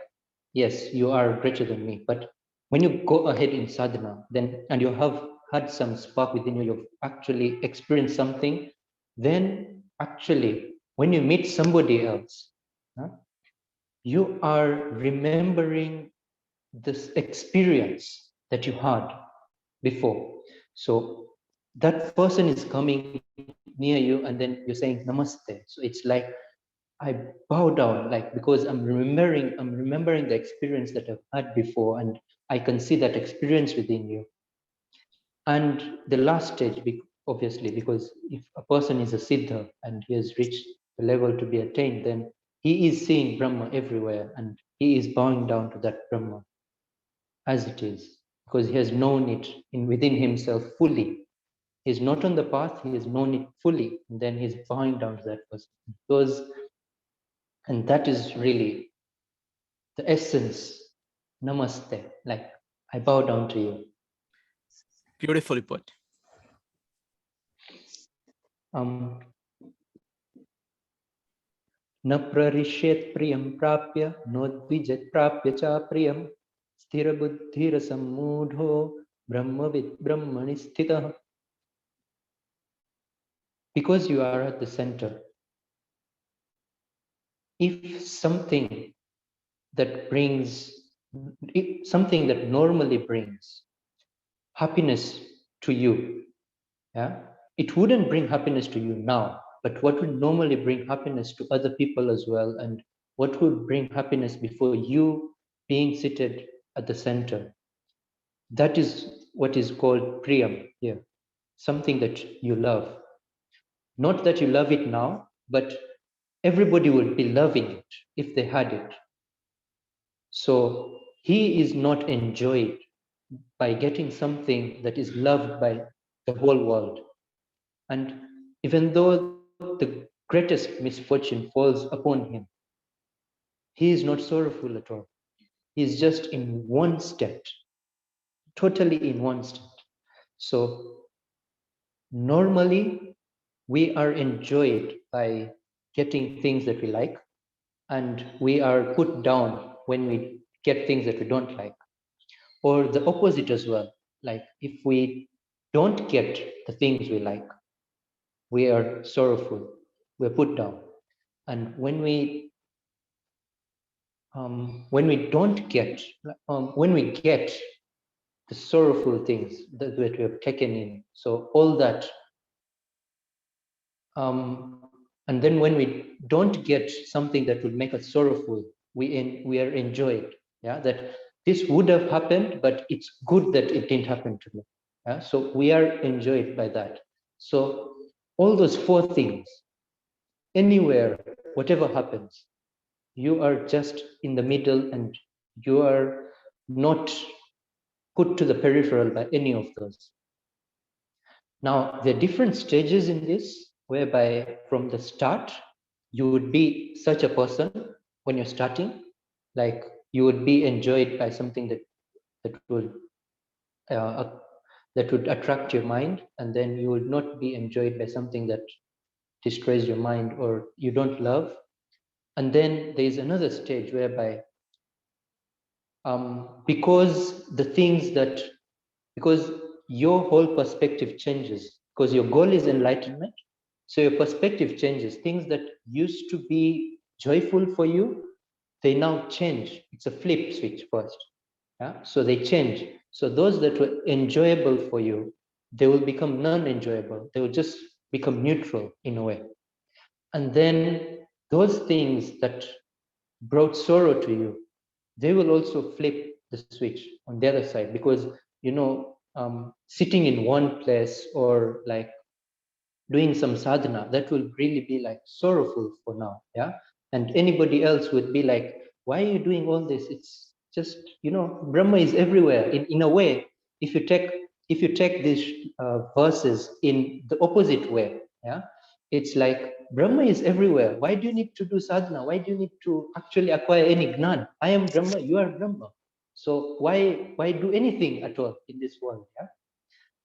yes, you are greater than me. But when you go ahead in sadhana, then and you have had some spark within you, you've actually experienced something, then actually when you meet somebody else, you are remembering this experience that you had before. So that person is coming near you and then you're saying namaste. So it's like I bow down, like, because I'm remembering the experience that I've had before, and I can see that experience within you. And the last stage, obviously, because if a person is a siddha and he has reached the level to be attained, then he is seeing Brahma everywhere and he is bowing down to that Brahma as it is, because he has known it within himself fully. He's not on the path, he has known it fully, and then he's bowing down to that person. And that is really the essence. Namaste, like I bow down to you. Beautifully put. न प्ररिष्येत् प्रियं प्राप्य नोद्विजत् प्राप्य च प्रियं स्थिरबुद्धिरसम्मूढो ब्रह्मविद् ब्रह्मणि स्थितः. Because you are at the center, if something that normally brings happiness to you, yeah, it wouldn't bring happiness to you now, but what would normally bring happiness to other people as well, and what would bring happiness before you being seated at the center, that is what is called priyam here, something that you love. Not that you love it now, but everybody would be loving it if they had it. So he is not enjoyed by getting something that is loved by the whole world. And even though the greatest misfortune falls upon him, he is not sorrowful at all. He is just in one state, totally in one state. So normally we are enjoyed by getting things that we like, and we are put down when we get things that we don't like. Or the opposite as well. Like if we don't get the things we like, we are sorrowful, we're put down. And when we get the sorrowful things that we have taken in, so all that, and then when we don't get something that would make us sorrowful, we are enjoyed. Yeah, that this would have happened, but it's good that it didn't happen to me. Yeah? So we are enjoyed by that. So all those four things, anywhere, whatever happens, you are just in the middle and you are not put to the peripheral by any of those. Now, there are different stages in this, whereby from the start, you would be such a person when you're starting, like you would be enjoyed by something that would attract your mind, and then you would not be enjoyed by something that destroys your mind or you don't love. And then there is another stage whereby because your whole perspective changes, because your goal is enlightenment, so your perspective changes. Things that used to be joyful for you, they now change. It's a flip switch first. Yeah? So they change. So those that were enjoyable for you, they will become non-enjoyable. They will just become neutral in a way. And then those things that brought sorrow to you, they will also flip the switch on the other side, because sitting in one place or like doing some sadhana, that will really be like sorrowful for now. Yeah. And anybody else would be like, why are you doing all this? It's just, Brahma is everywhere. In a way, if you take these verses in the opposite way, yeah, it's like Brahma is everywhere. Why do you need to do sadhana? Why do you need to actually acquire any gnan? I am Brahma, you are Brahma. So why do anything at all in this world? Yeah.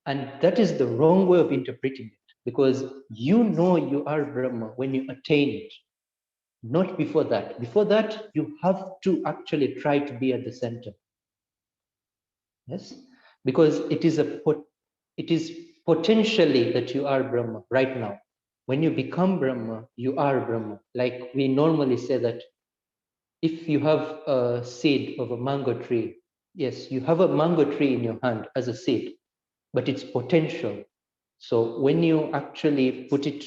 And that is the wrong way of interpreting it, because you are Brahma when you attain it, not before that. Before that, you have to actually try to be at the center. Yes, because it is potentially that you are Brahma right now. When you become Brahma, you are Brahma. Like we normally say that if you have a seed of a mango tree, yes, you have a mango tree in your hand as a seed, but it's potential. So when you actually put it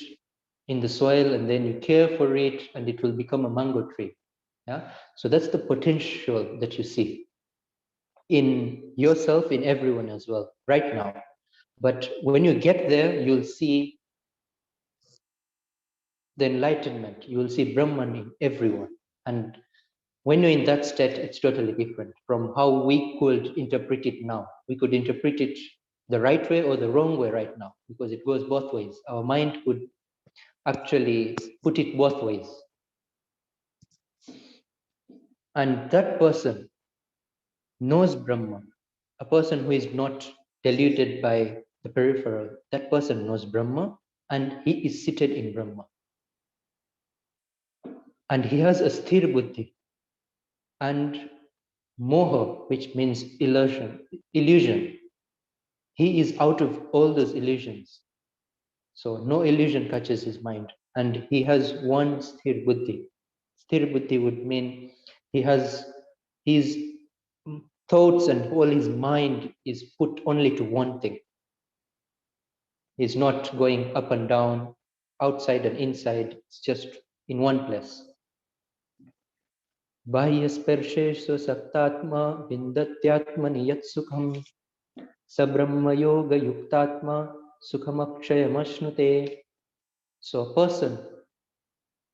in the soil and then you care for it, and it will become a mango tree. Yeah. So that's the potential that you see in yourself, in everyone as well, right now. But when you get there, you'll see the enlightenment. You will see Brahman in everyone. And when you're in that state, it's totally different from how we could interpret it now. We could interpret it the right way or the wrong way right now, because it goes both ways. Our mind could actually put it both ways. And that person knows Brahma, a person who is not deluded by the peripheral, that person knows Brahma and he is seated in Brahma. And he has a sthir buddhi and moha, which means illusion. He is out of all those illusions. So no illusion touches his mind. And he has one sthir buddhi. Sthir buddhi would mean he has his thoughts and all his mind is put only to one thing. He's not going up and down, outside and inside. It's just in one place. Bahya sparsheshu saptatma vindatyatmani yat sukham sabrahma yoga yuktatma sukham akshayam ashnute. So a person,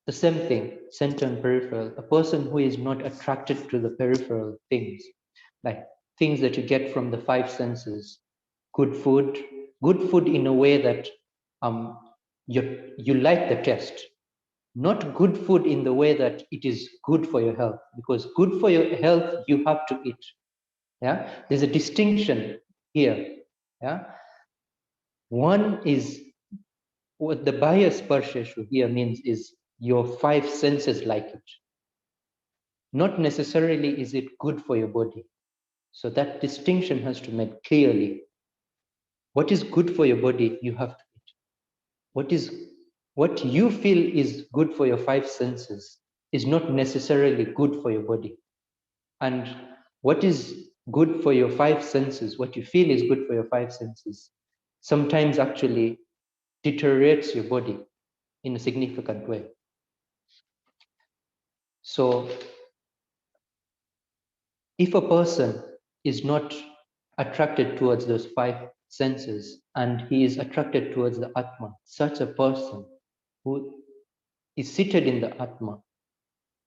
the same thing, center and peripheral, a person who is not attracted to the peripheral things, like things that you get from the five senses, good food in a way that you like the taste, not good food in the way that it is good for your health, because good for your health you have to eat. Yeah, there's a distinction here. Yeah, one is what the Bahya Sparsheshu here means is your five senses like it. Not necessarily is it good for your body. So that distinction has to be made clearly. What is good for your body, you have to eat. What you feel is good for your five senses is not necessarily good for your body. And what is good for your five senses, what you feel is good for your five senses, sometimes actually deteriorates your body in a significant way. So if a person is not attracted towards those five senses and he is attracted towards the Atma, such a person who is seated in the Atma,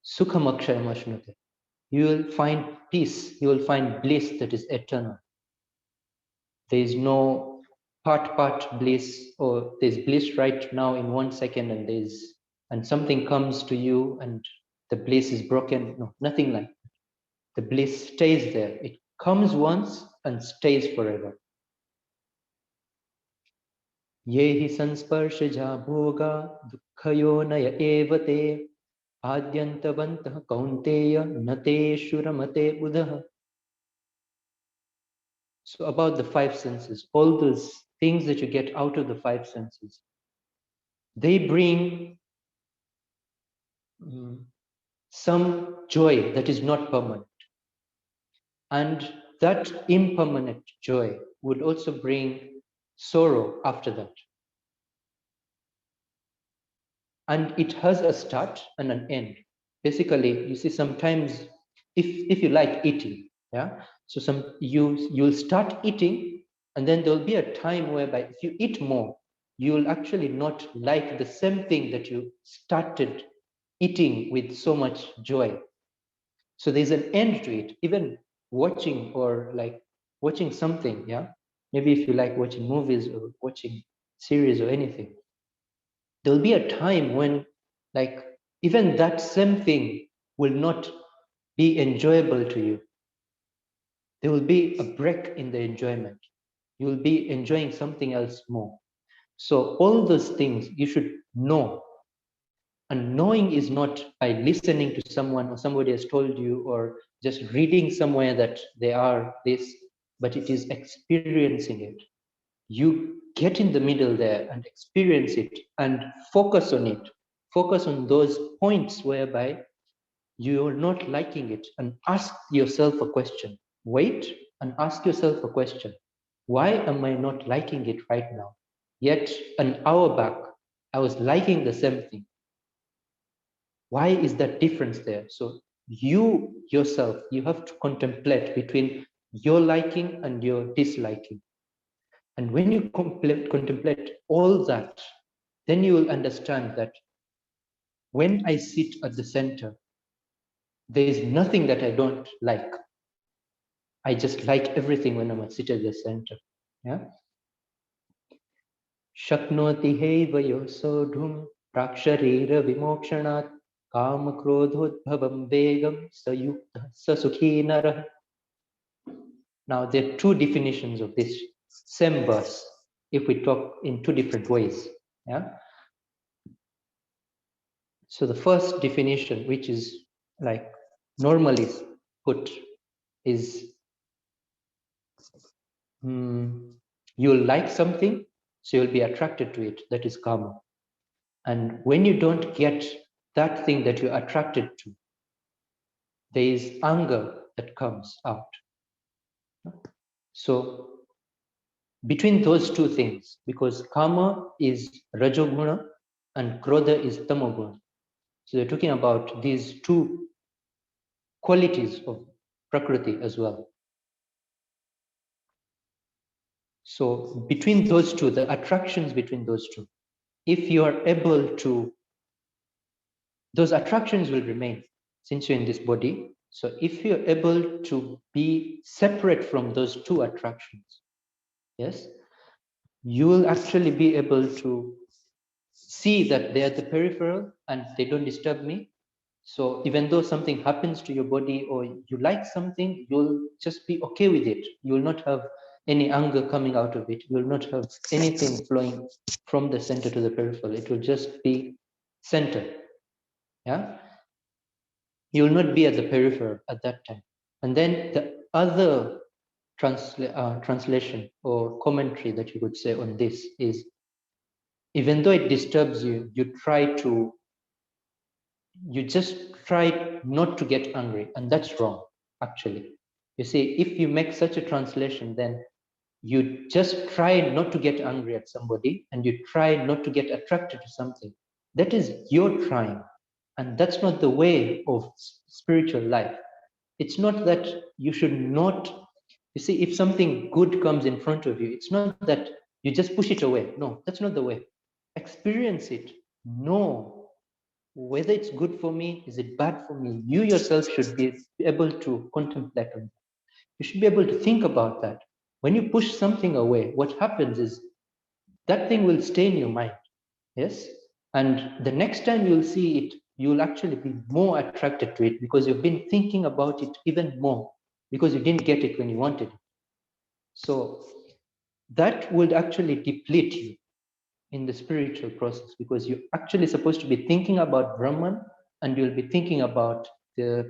Sukham Akshayam Ashnute, you will find peace, you will find bliss that is eternal. There is no part bliss, or there's bliss right now in 1 second and something comes to you and the bliss is broken. No, nothing like that. The bliss stays there. It comes once and stays forever. Yehi sansparshaja bhoga dukkhayo evate adyantavantah kaunteya nate shuramate buddha. So about the five senses, all those things that you get out of the five senses, they bring some joy that is not permanent. And that impermanent joy would also bring sorrow after that. And it has a start and an end. Basically, you see, sometimes if you like eating, yeah, so you'll start eating And then there'll be a time whereby if you eat more, you will actually not like the same thing that you started eating with so much joy. So there's an end to it. Even watching or like watching something, yeah. Maybe if you like watching movies or watching series or anything, there'll be a time when like even that same thing will not be enjoyable to you. There will be a break in the enjoyment. You will be enjoying something else more. So all those things you should know. And knowing is not by listening to someone or somebody has told you or just reading somewhere that they are this, but it is experiencing it. You get in the middle there and experience it and focus on it. Focus on those points whereby you're not liking it and ask yourself a question. Wait and ask yourself a question. Why am I not liking it right now? Yet an hour back, I was liking the same thing. Why is that difference there? So you yourself, you have to contemplate between your liking and your disliking. And when you contemplate all that, then you will understand that when I sit at the center, there is nothing that I don't like. I just like everything when I'm seated at the center. Yeah. Shaknoti heva yosodhum praksharira vimokshanat kam krodhodbhavam vegam sayukta sasukhi narah. Now there are two definitions of this same verse if we talk in two different ways. Yeah. So the first definition, which is like normally put, is you'll like something, so you'll be attracted to it. That is karma. And when you don't get that thing that you're attracted to, there is anger that comes out. So between those two things, because karma is rajoguna and krodha is tamoguna. So they're talking about these two qualities of prakriti as well. So between those two, the attractions between those two, if you are able to, those attractions will remain since you're in this body. So if you're able to be separate from those two attractions, yes, you will actually be able to see that they are the peripheral and they don't disturb me. So even though something happens to your body or you like something, you'll just be okay with it. You will not have any anger coming out of it. You will not have anything flowing from the center to the peripheral. It will just be centered. Yeah. You will not be at the peripheral at that time. And then the other translation or commentary that you could say on this is, even though it disturbs you, you just try not to get angry, and that's wrong, actually. You see, if you make such a translation, then you just try not to get angry at somebody and you try not to get attracted to something. That is your trying, and that's not the way of spiritual life. It's not that you should not, you see, if something good comes in front of you, it's not that you just push it away. No, that's not the way. Experience it. Know whether it's good for me, is it bad for me? You yourself should be able to contemplate on that. You should be able to think about that. When you push something away, what happens is that thing will stay in your mind. Yes. And the next time you'll see it, you'll actually be more attracted to it because you've been thinking about it even more because you didn't get it when you wanted it. So that would actually deplete you in the spiritual process because you're actually supposed to be thinking about Brahman and you'll be thinking about the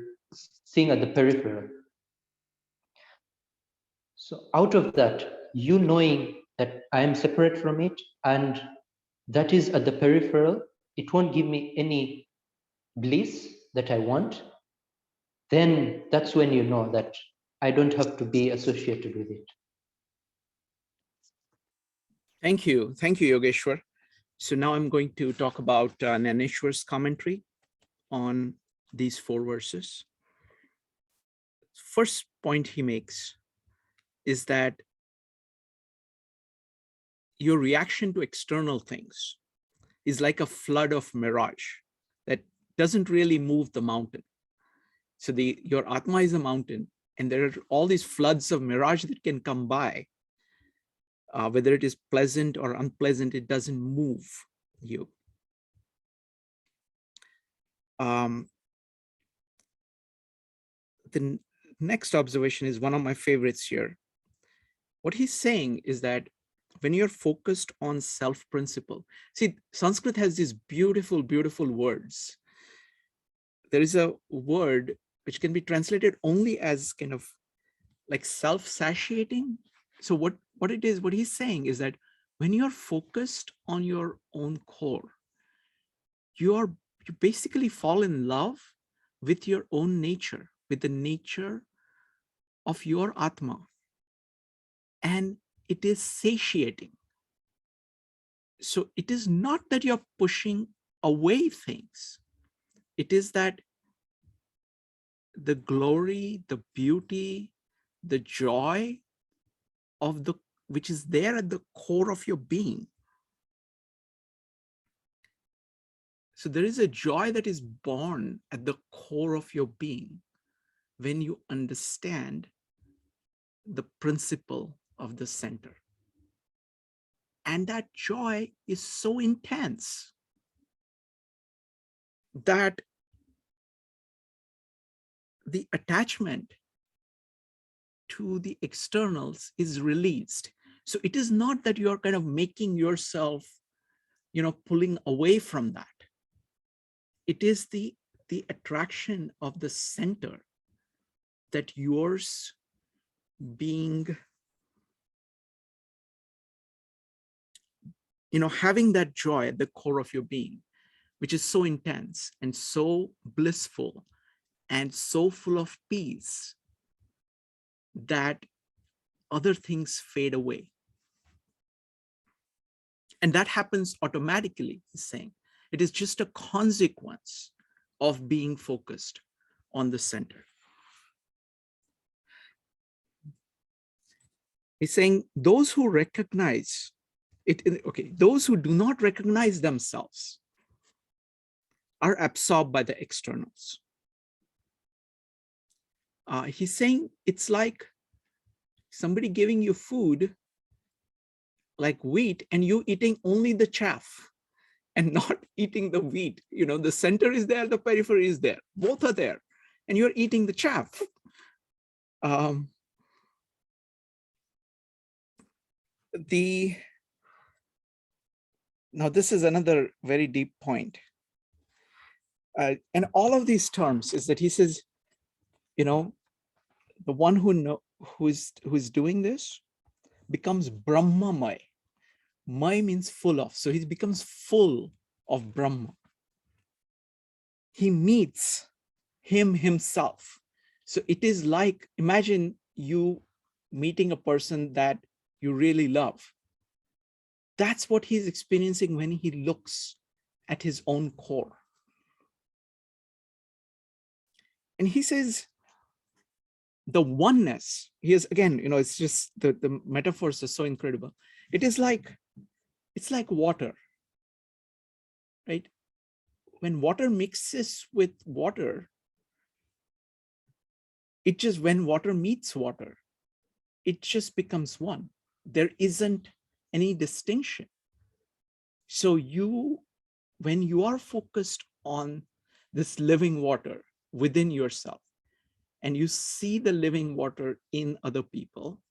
thing at the peripheral. So out of that, you knowing that I am separate from it and that is at the peripheral, it won't give me any bliss that I want, then that's when you know that I don't have to be associated with it. Thank you, Yogeshwar. So now I'm going to talk about Naneshwar's commentary on these 4 verses. First point he makes is that your reaction to external things is like a flood of mirage that doesn't really move the mountain. So your Atma is a mountain, and there are all these floods of mirage that can come by. Whether it is pleasant or unpleasant, it doesn't move you. The next observation is one of my favorites here. What he's saying is that when you're focused on self-principle, see, Sanskrit has these beautiful, beautiful words. There is a word which can be translated only as kind of like self-satiating. So what he's saying is that when you're focused on your own core, you basically fall in love with your own nature, with the nature of your Atma. And it is satiating. So it is not that you're pushing away things. It is that the glory, the beauty, the joy of which is there at the core of your being. So there is a joy that is born at the core of your being when you understand the principle of the center. And that joy is so intense that the attachment to the externals is released. So it is not that you're kind of making yourself, pulling away from that. It is the attraction of the center that yours being, having that joy at the core of your being, which is so intense and so blissful and so full of peace that other things fade away. And that happens automatically, he's saying. It is just a consequence of being focused on the center. He's saying those who recognize it, those who do not recognize themselves are absorbed by the externals. He's saying it's like somebody giving you food like wheat and you eating only the chaff and not eating the wheat. The center is there, the periphery is there, both are there, and you're eating the chaff. Now this is another very deep point. And all of these terms is that he says, the one who's doing this becomes Brahmamay. May means full of. So he becomes full of Brahma. He meets himself. So it is like, imagine you meeting a person that you really love. That's what he's experiencing when he looks at his own core. And he says, the oneness, here's again, it's just the metaphors are so incredible. It's like water, right? When water mixes with water, when water meets water, it just becomes one. There isn't any distinction. So when you are focused on this living water within yourself, and you see the living water in other people,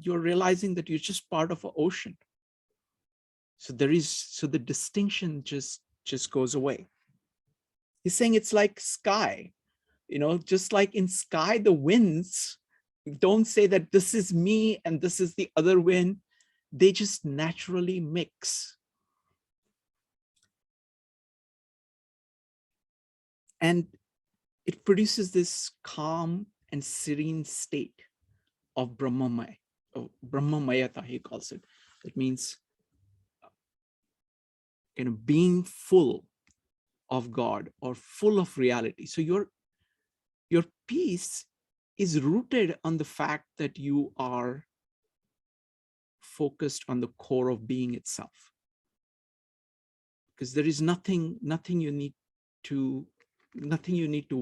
you're realizing that you're just part of an ocean. So the distinction just goes away. He's saying it's like sky, just like in sky, the winds don't say that this is me and this is the other wind. They just naturally mix. And it produces this calm and serene state of Brahmamaya, Brahmamayata, he calls it. It means being full of God or full of reality. So your peace is rooted on the fact that you are focused on the core of being itself. Because there is nothing you need to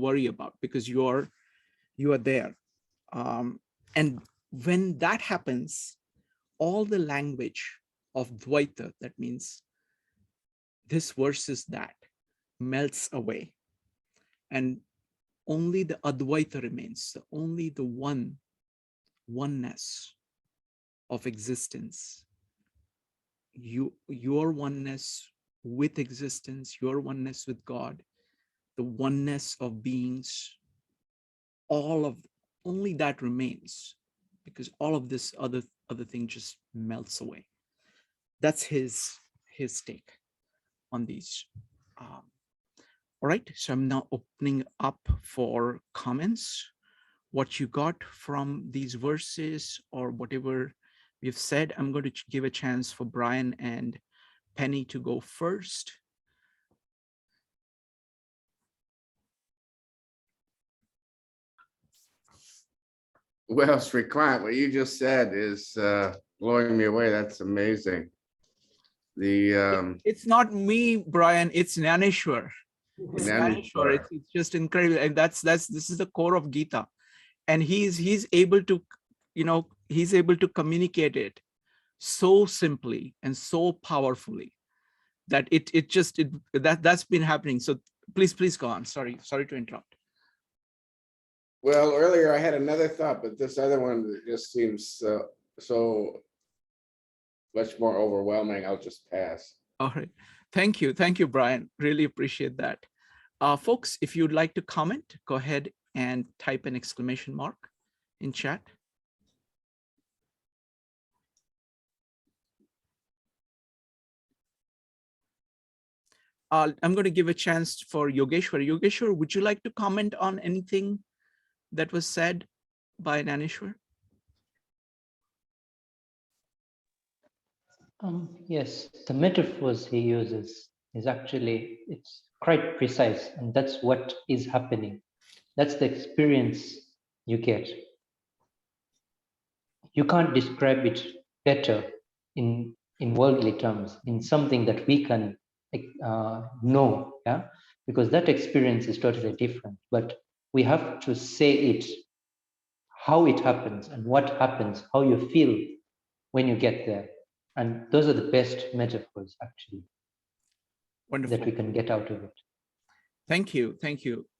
worry about, because you are there. And when that happens, all the language of Dvaita, that means this versus that, melts away. And only the Advaita remains, only the oneness of existence. Your oneness with existence, your oneness with God, the oneness of beings, only that remains, because all of this other thing just melts away. That's his take on these. All right, so I'm now opening up for comments. What you got from these verses or whatever we've said. I'm going to give a chance for Brian and Penny to go first. Well, Sri Client, what you just said is blowing me away. That's amazing. It's not me, Brian, it's Nyaneshwar. It's Nyaneshwar. It's just incredible. And this is the core of Gita. And he's able to, he's able to communicate it so simply and so powerfully that that's been happening. So please go on. Sorry to interrupt. Well, earlier I had another thought, but this other one just seems so much more overwhelming. I'll just pass. All right. Thank you, Brian. Really appreciate that. Folks, if you'd like to comment, go ahead and type an exclamation mark in chat. I'm going to give a chance for Yogeshwar. Yogeshwar, would you like to comment on anything that was said by Nyaneshwar? Yes, the metaphors he uses is actually, it's quite precise, and that's what is happening. That's the experience you get. You can't describe it better in worldly terms, in something that we can know, yeah, because that experience is totally different. But we have to say it, how it happens and what happens, how you feel when you get there. And those are the best metaphors, actually. Wonderful. That we can get out of it. Thank you.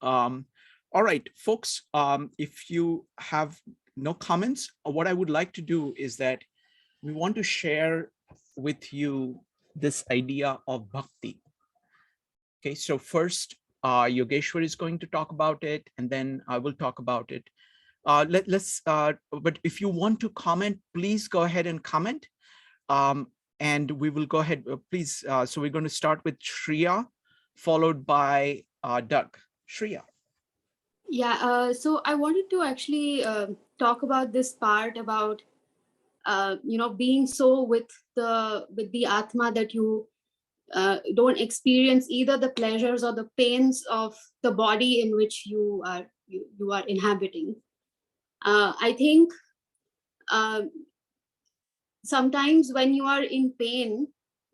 All right, folks, if you have no comments, what I would like to do is that we want to share with you this idea of bhakti. Okay, so first, Yogeshwar is going to talk about it, and then I will talk about it. But if you want to comment, please go ahead and comment. And we will go ahead, please. So we're going to start with Shreya, followed by Doug. Shreya. Yeah, so I wanted to actually talk about this part about, being so with the Atma that you don't experience either the pleasures or the pains of the body in which you are inhabiting. I think sometimes when you are in pain,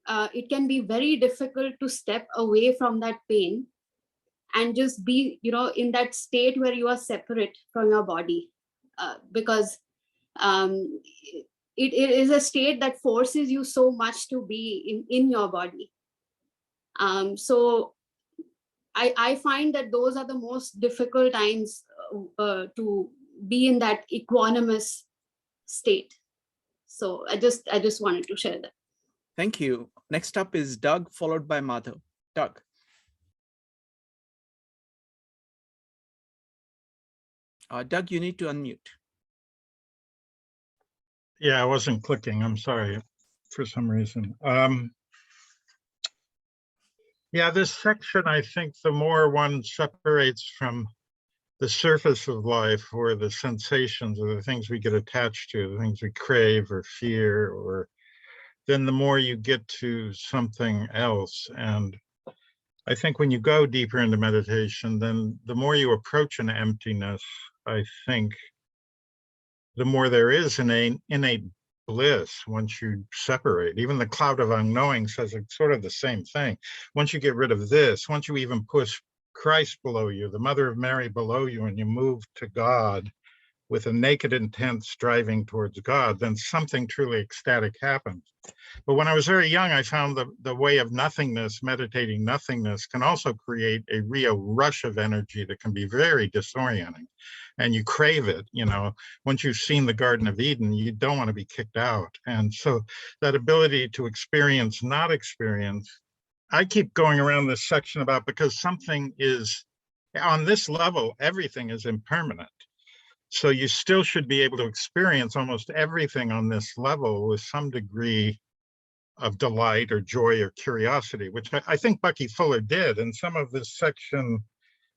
it can be very difficult to step away from that pain and just be, in that state where you are separate from your body, because it is a state that forces you so much to be in your body. So I find that those are the most difficult times to be in that equanimous state. So I just wanted to share that. Thank you. Next up is Doug, followed by Madhav. Doug. Doug, you need to unmute. Yeah, I wasn't clicking. I'm sorry for some reason. Yeah, this section, I think the more one separates from the surface of life or the sensations or the things we get attached to, the things we crave or fear, or then the more you get to something else. And I think when you go deeper into meditation, then the more you approach an emptiness, I think the more there is in a bliss once you separate. Even the cloud of unknowing says it's sort of the same thing. Once you get rid of this, once you even push Christ below you, the Mother of Mary below you, and you move to God with a naked intent striving towards God, then something truly ecstatic happens. But when I was very young, I found the way of nothingness, meditating nothingness, can also create a real rush of energy that can be very disorienting. And you crave it, you know. Once you've seen the Garden of Eden, you don't want to be kicked out. And so that ability to experience, not experience, I keep going around this section about, because something is, on this level, everything is impermanent. So you still should be able to experience almost everything on this level with some degree of delight or joy or curiosity, which I think Bucky Fuller did. And some of this section,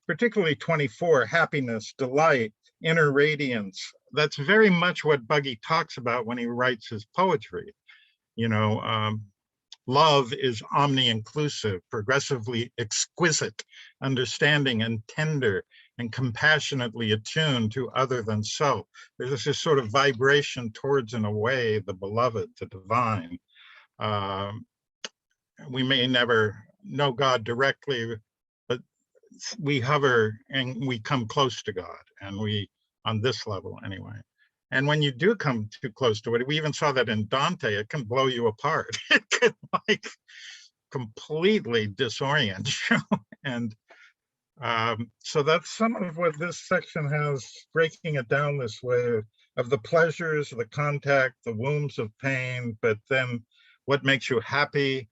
particularly 24, happiness, delight, inner radiance, that's very much what Buggy talks about when he writes his poetry. You know, love is omni-inclusive, progressively exquisite, understanding and tender, and compassionately attuned to other than self. There's this sort of vibration towards and away the beloved, the divine. We may never know God directly, but we hover and we come close to God, and we, on this level anyway. And when you do come too close to it, we even saw that in Dante, it can blow you apart. It can like completely disorient you. And so that's some of what this section has, breaking it down this way, of the pleasures, the contact, the wounds of pain, but then what makes you happy,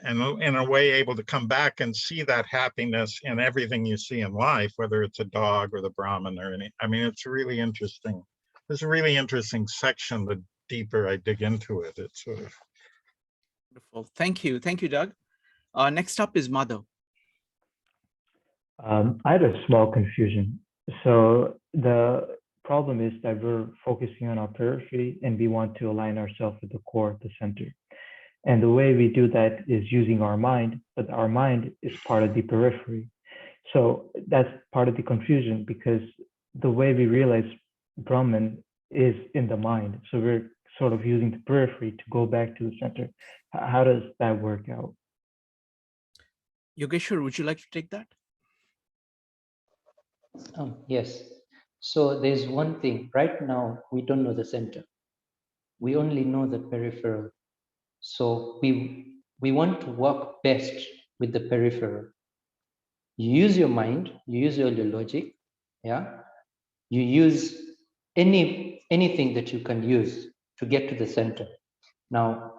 and in a way able to come back and see that happiness in everything you see in life, whether it's a dog or the Brahman or any, I mean, it's really interesting. It's a really interesting section. The deeper I dig into it, it's sort of. Wonderful. Thank you. Thank you, Doug. Next up is Madhav. I had a small confusion. So the problem is that we're focusing on our periphery and we want to align ourselves with the core, the center. And the way we do that is using our mind, but our mind is part of the periphery. So that's part of the confusion, because the way we realize Brahman is in the mind. So we're sort of using the periphery to go back to the center. How does that work out? Yogeshwar, would you like to take that? Yes. So there's one thing. Right now, we don't know the center. We only know the peripheral. So we want to work best with the peripheral. You use your mind, you use all your logic, yeah. You use anything that you can use to get to the center. Now,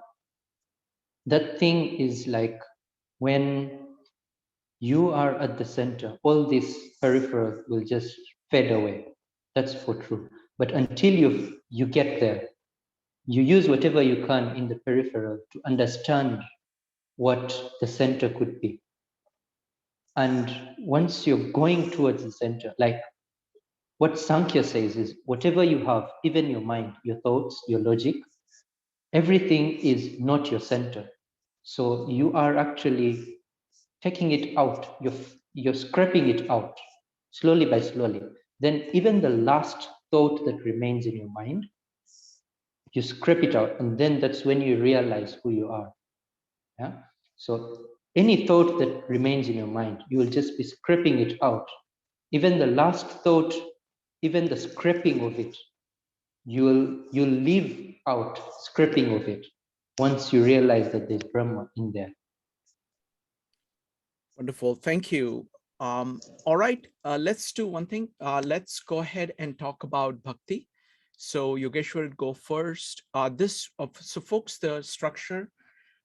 that thing is like when you are at the center, all this peripheral will just fade away. That's for true. But until you get there, you use whatever you can in the peripheral to understand what the center could be. And once you're going towards the center, like what Sankhya says is, whatever you have, even your mind, your thoughts, your logic, everything is not your center. So you are actually taking it out, you're scraping it out, slowly by slowly. Then even the last thought that remains in your mind, you scrape it out, and then that's when you realize who you are. Yeah. So any thought that remains in your mind, you will just be scraping it out. Even the last thought, even the scraping of it, you'll leave out scraping of it once you realize that there's Brahma in there. Wonderful. Thank you. All right, let's do one thing. Let's go ahead and talk about Bhakti. So Yogeshwar, go first. So folks, the structure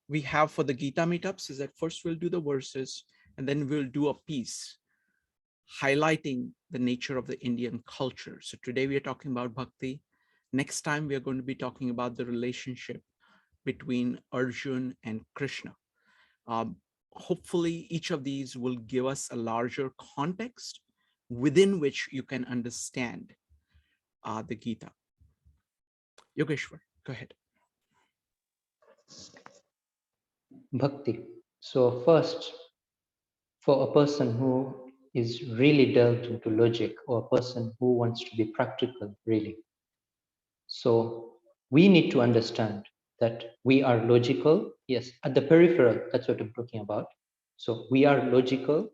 we have for the Gita meetups is that first we'll do the verses, and then we'll do a piece highlighting the nature of the Indian culture. So today we are talking about Bhakti. Next time we are going to be talking about the relationship between Arjun and Krishna. Hopefully each of these will give us a larger context within which you can understand the Gita. Yogeshwar, go ahead. Bhakti. So first, for a person who is really delved into logic, or a person who wants to be practical, really. So we need to understand that we are logical. Yes, at the peripheral, that's what I'm talking about. So we are logical,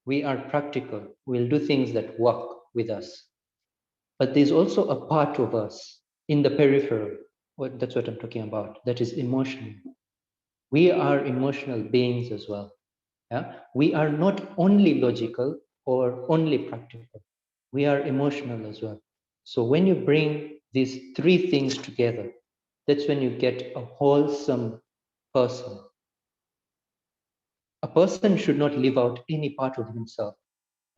we are practical, we'll do things that work with us. But there's also a part of us in the peripheral, that's what I'm talking about, that is emotional. We are emotional beings as well. Yeah? We are not only logical or only practical. We are emotional as well. So when you bring these three things together, that's when you get a wholesome person. A person should not live out any part of himself.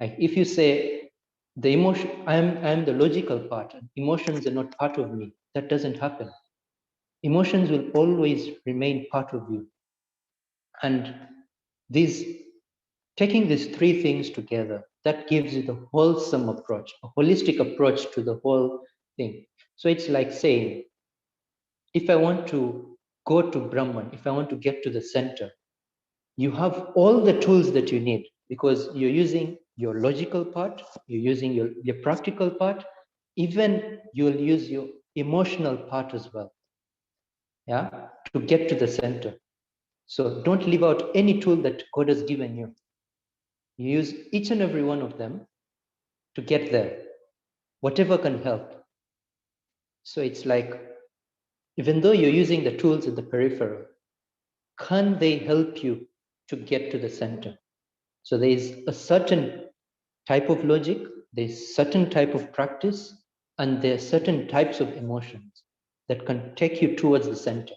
Like if you say the emotion, I'm the logical part, and emotions are not part of me, that doesn't happen. Emotions will always remain part of you. And taking these three things together, that gives you the wholesome approach, a holistic approach to the whole thing. So it's like saying, if I want to go to Brahman, if I want to get to the center, you have all the tools that you need because you're using your logical part, you're using your practical part, even you'll use your emotional part as well, yeah, to get to the center. So don't leave out any tool that God has given you. You use each and every one of them to get there, whatever can help. So it's like, even though you're using the tools at the peripheral, can they help you to get to the center? So there's a certain type of logic, there's certain type of practice, and there are certain types of emotions that can take you towards the center.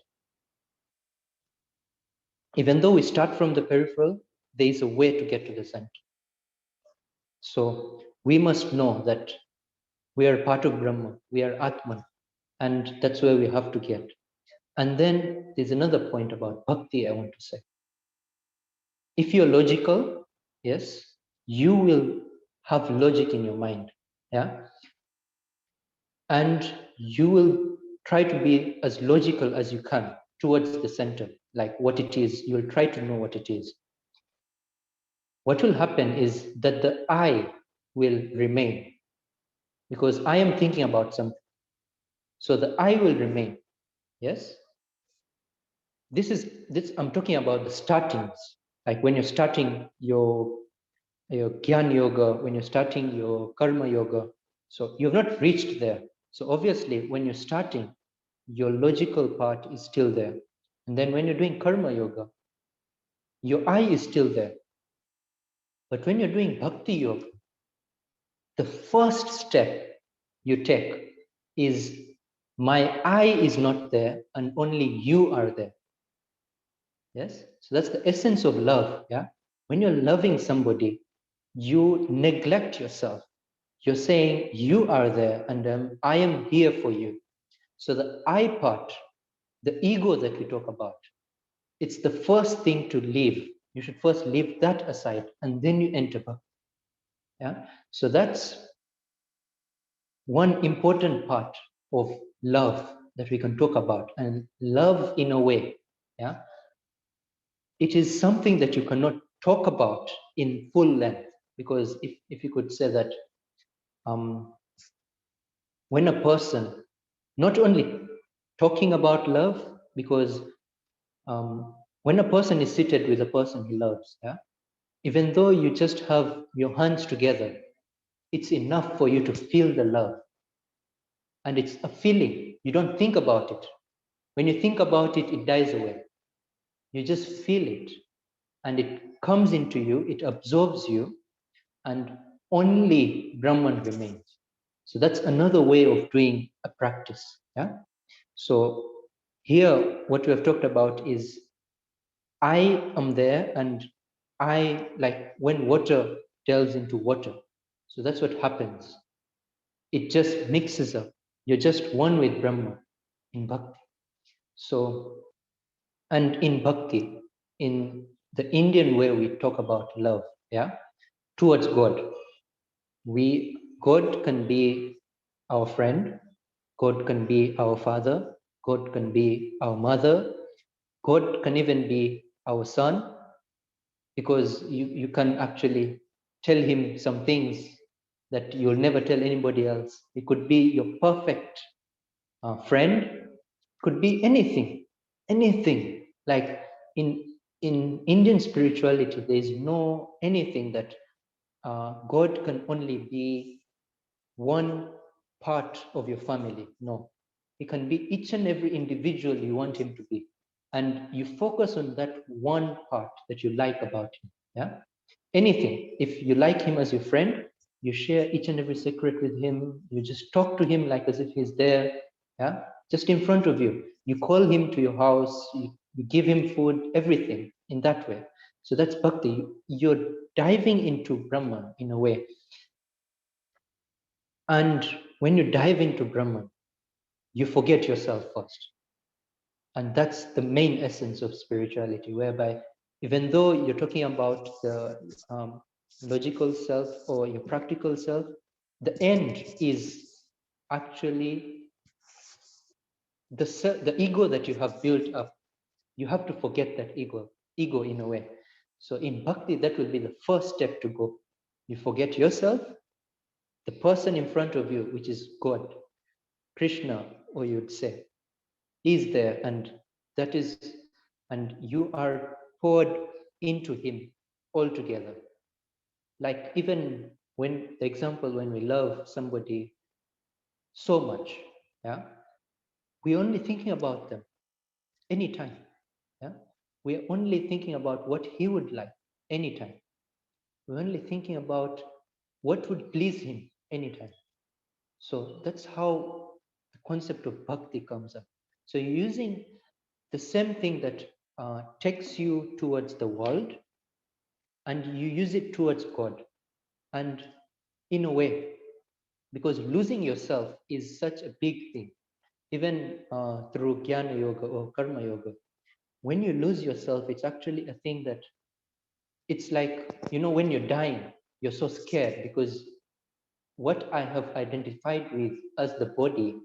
Even though we start from the peripheral, there is a way to get to the center. So we must know that we are part of Brahma, we are Atman, and that's where we have to get. And then there's another point about bhakti I want to say. If you're logical, yes, you will have logic in your mind, yeah? And you will try to be as logical as you can towards the center, like what it is, you will try to know what it is. What will happen is that the I will remain because I am thinking about something. So the I will remain, yes? This I'm talking about the startings, like when you're starting your Gyan Yoga, when you're starting your Karma Yoga. So you've not reached there. So obviously when you're starting, your logical part is still there. And then when you're doing Karma Yoga, your I is still there. But when you're doing Bhakti Yoga, the first step you take is my I is not there and only you are there. Yes? So that's the essence of love. Yeah. When you're loving somebody, you neglect yourself. You're saying you are there and I am here for you. So the I part, the ego that we talk about, it's the first thing to leave. You should first leave that aside and then you enter Bhakti. Yeah. So that's one important part of love that we can talk about. And love in a way, yeah, it is something that you cannot talk about in full length, because if you could say that when a person not only talking about love, because when a person is seated with a person he loves, yeah, even though you just have your hands together, it's enough for you to feel the love. And it's a feeling, you don't think about it. When you think about it, it dies away. You just feel it and it comes into you, it absorbs you, and only Brahman remains. So that's another way of doing a practice. Yeah. So here, what we have talked about is I am there, and I, like when water delves into water. So that's what happens. It just mixes up. You're just one with Brahma in Bhakti. So, and in Bhakti, in the Indian way we talk about love, yeah, towards God. God can be our friend, God can be our father, God can be our mother, God can even be our son, because you can actually tell him some things that you'll never tell anybody else. It could be your perfect friend, Could be anything, anything. Like in Indian spirituality, there is no anything that God can only be one part of your family. No, he can be each and every individual you want him to be. And you focus on that one part that you like about him. Yeah. Anything. If you like him as your friend, you share each and every secret with him. You just talk to him like as if he's there. Yeah. Just in front of you. You call him to your house. You give him food, everything in that way. So that's bhakti. You're diving into Brahman in a way. And when you dive into Brahman, you forget yourself first. And that's the main essence of spirituality, whereby even though you're talking about the logical self or your practical self, the end is actually the ego that you have built up. You have to forget that ego in a way. So in bhakti, that will be the first step to go. You forget yourself, the person in front of you, which is God, Krishna, or you'd say, is there, and that is, and you are poured into him altogether. Like even when the example, when we love somebody so much, yeah, we're only thinking about them anytime. Yeah, we're only thinking about what he would like anytime. We're only thinking about what would please him anytime. So that's how the concept of bhakti comes up. So you're using the same thing that takes you towards the world, and you use it towards God. And in a way, because losing yourself is such a big thing, even through jnana yoga or karma yoga, when you lose yourself, it's actually a thing that it's like, you know, when you're dying, you're so scared because what I have identified with as the body,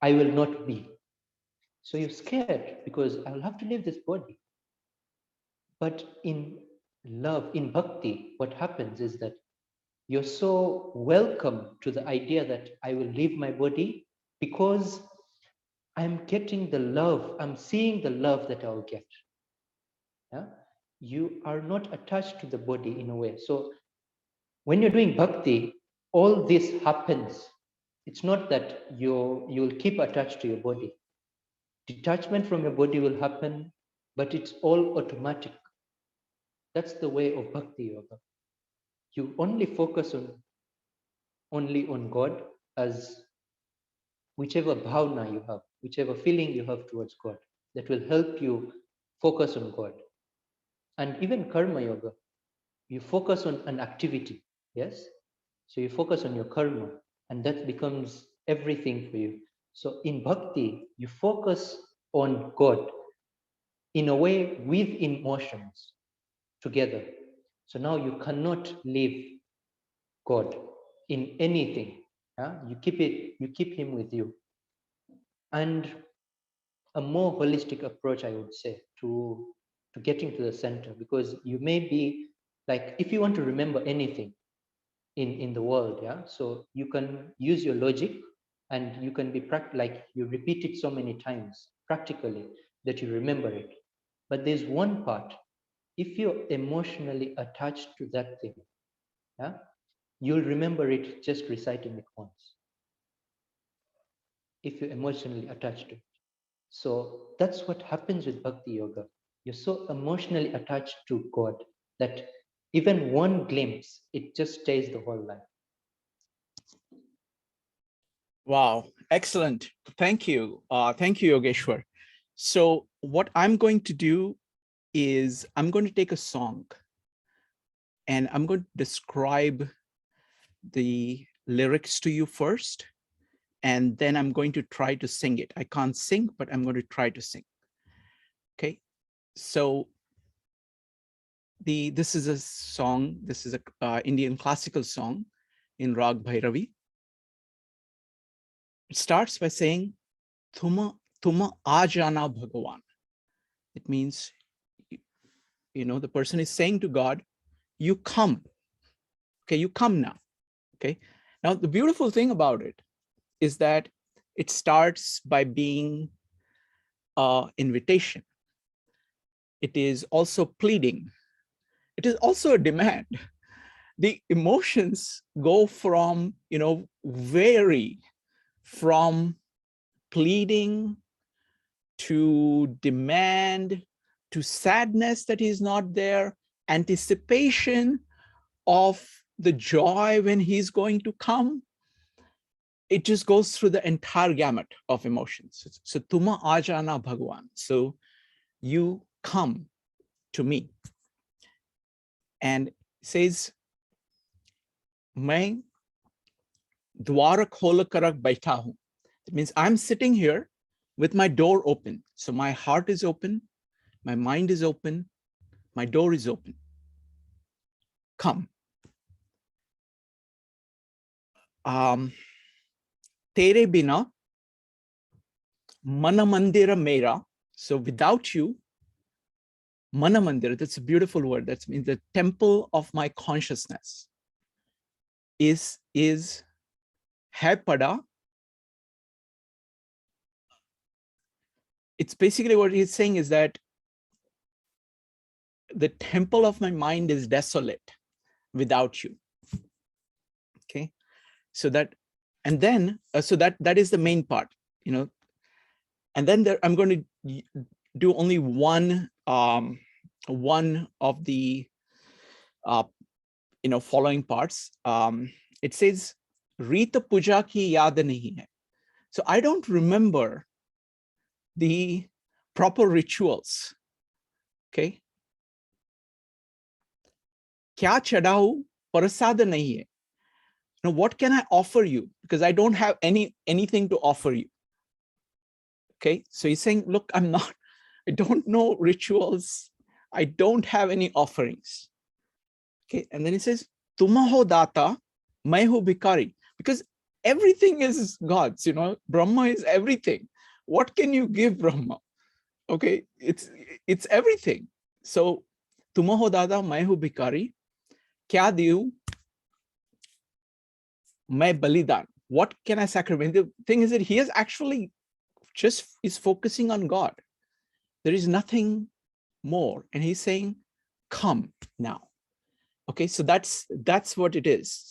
I will not be. So you're scared because I will have to leave this body. But in love, in bhakti, what happens is that you're so welcome to the idea that I will leave my body because I'm getting the love, I'm seeing the love that I'll get. Yeah? You are not attached to the body in a way. So when you're doing bhakti, all this happens. It's not that you'll keep attached to your body. Detachment from your body will happen, but it's all automatic. That's the way of bhakti yoga. You only focus only on God as whichever bhavna you have, whichever feeling you have towards God, that will help you focus on God. And even karma yoga, you focus on an activity, yes? So you focus on your karma, and that becomes everything for you. So in bhakti, you focus on God in a way with emotions together. So now you cannot leave God in anything. Yeah? You keep him with you. And a more holistic approach, I would say, to getting to the center, because you may be like, if you want to remember anything in the world, yeah, so you can use your logic and you can be like you repeat it so many times practically that you remember it. But there's one part, if you're emotionally attached to that thing, yeah, you'll remember it just reciting it once, if you're emotionally attached to it. So that's what happens with bhakti yoga. You're so emotionally attached to God that even one glimpse, it just stays the whole life. Wow, excellent. Thank you. Thank you, Yogeshwar. So what I'm going to do is I'm going to take a song and I'm going to describe the lyrics to you first, and then I'm going to try to sing it. I can't sing, but I'm going to try to sing. Okay, so this is a song. This is a Indian classical song in Rag Bhairavi. It starts by saying, Tuma ajana Bhagavan. It means, you know, the person is saying to God, you come. Okay, you come now. Okay, now the beautiful thing about it is that it starts by being an invitation. It is also pleading. It is also a demand. The emotions go from, vary from pleading to demand to sadness that he's not there, anticipation of the joy when he's going to come. It just goes through the entire gamut of emotions. So tuma ajana Bhagwan. So you come to me. And says, Main dwar khol karak baitha hu. It means I'm sitting here with my door open. So my heart is open, my mind is open, my door is open. Come. Tere bina mana mandira mera. So without you, mana mandira, that's a beautiful word. That means the temple of my consciousness is hai pada. It's basically what he's saying is that the temple of my mind is desolate without you. Okay, so that, and then so that is the main part, and then there I'm going to do only one of the following parts. It says Rita puja ki yaad nahi hai. So I don't remember the proper rituals. Okay, kya chadau prasad nahi hai. Now, what can I offer you? Because I don't have anything to offer you. Okay, so he's saying, look, I don't know rituals. I don't have any offerings. Okay, and then he says, Tumaho data, mai ho bhikari. Because everything is God's, Brahma is everything. What can you give Brahma? Okay, it's everything. So, Tumaho data, mai ho bhikari. Kya diyu? My balidan. What can I sacrifice? The thing is that he is actually just is focusing on God. There is nothing more. And he's saying, come now. Okay, so that's what it is.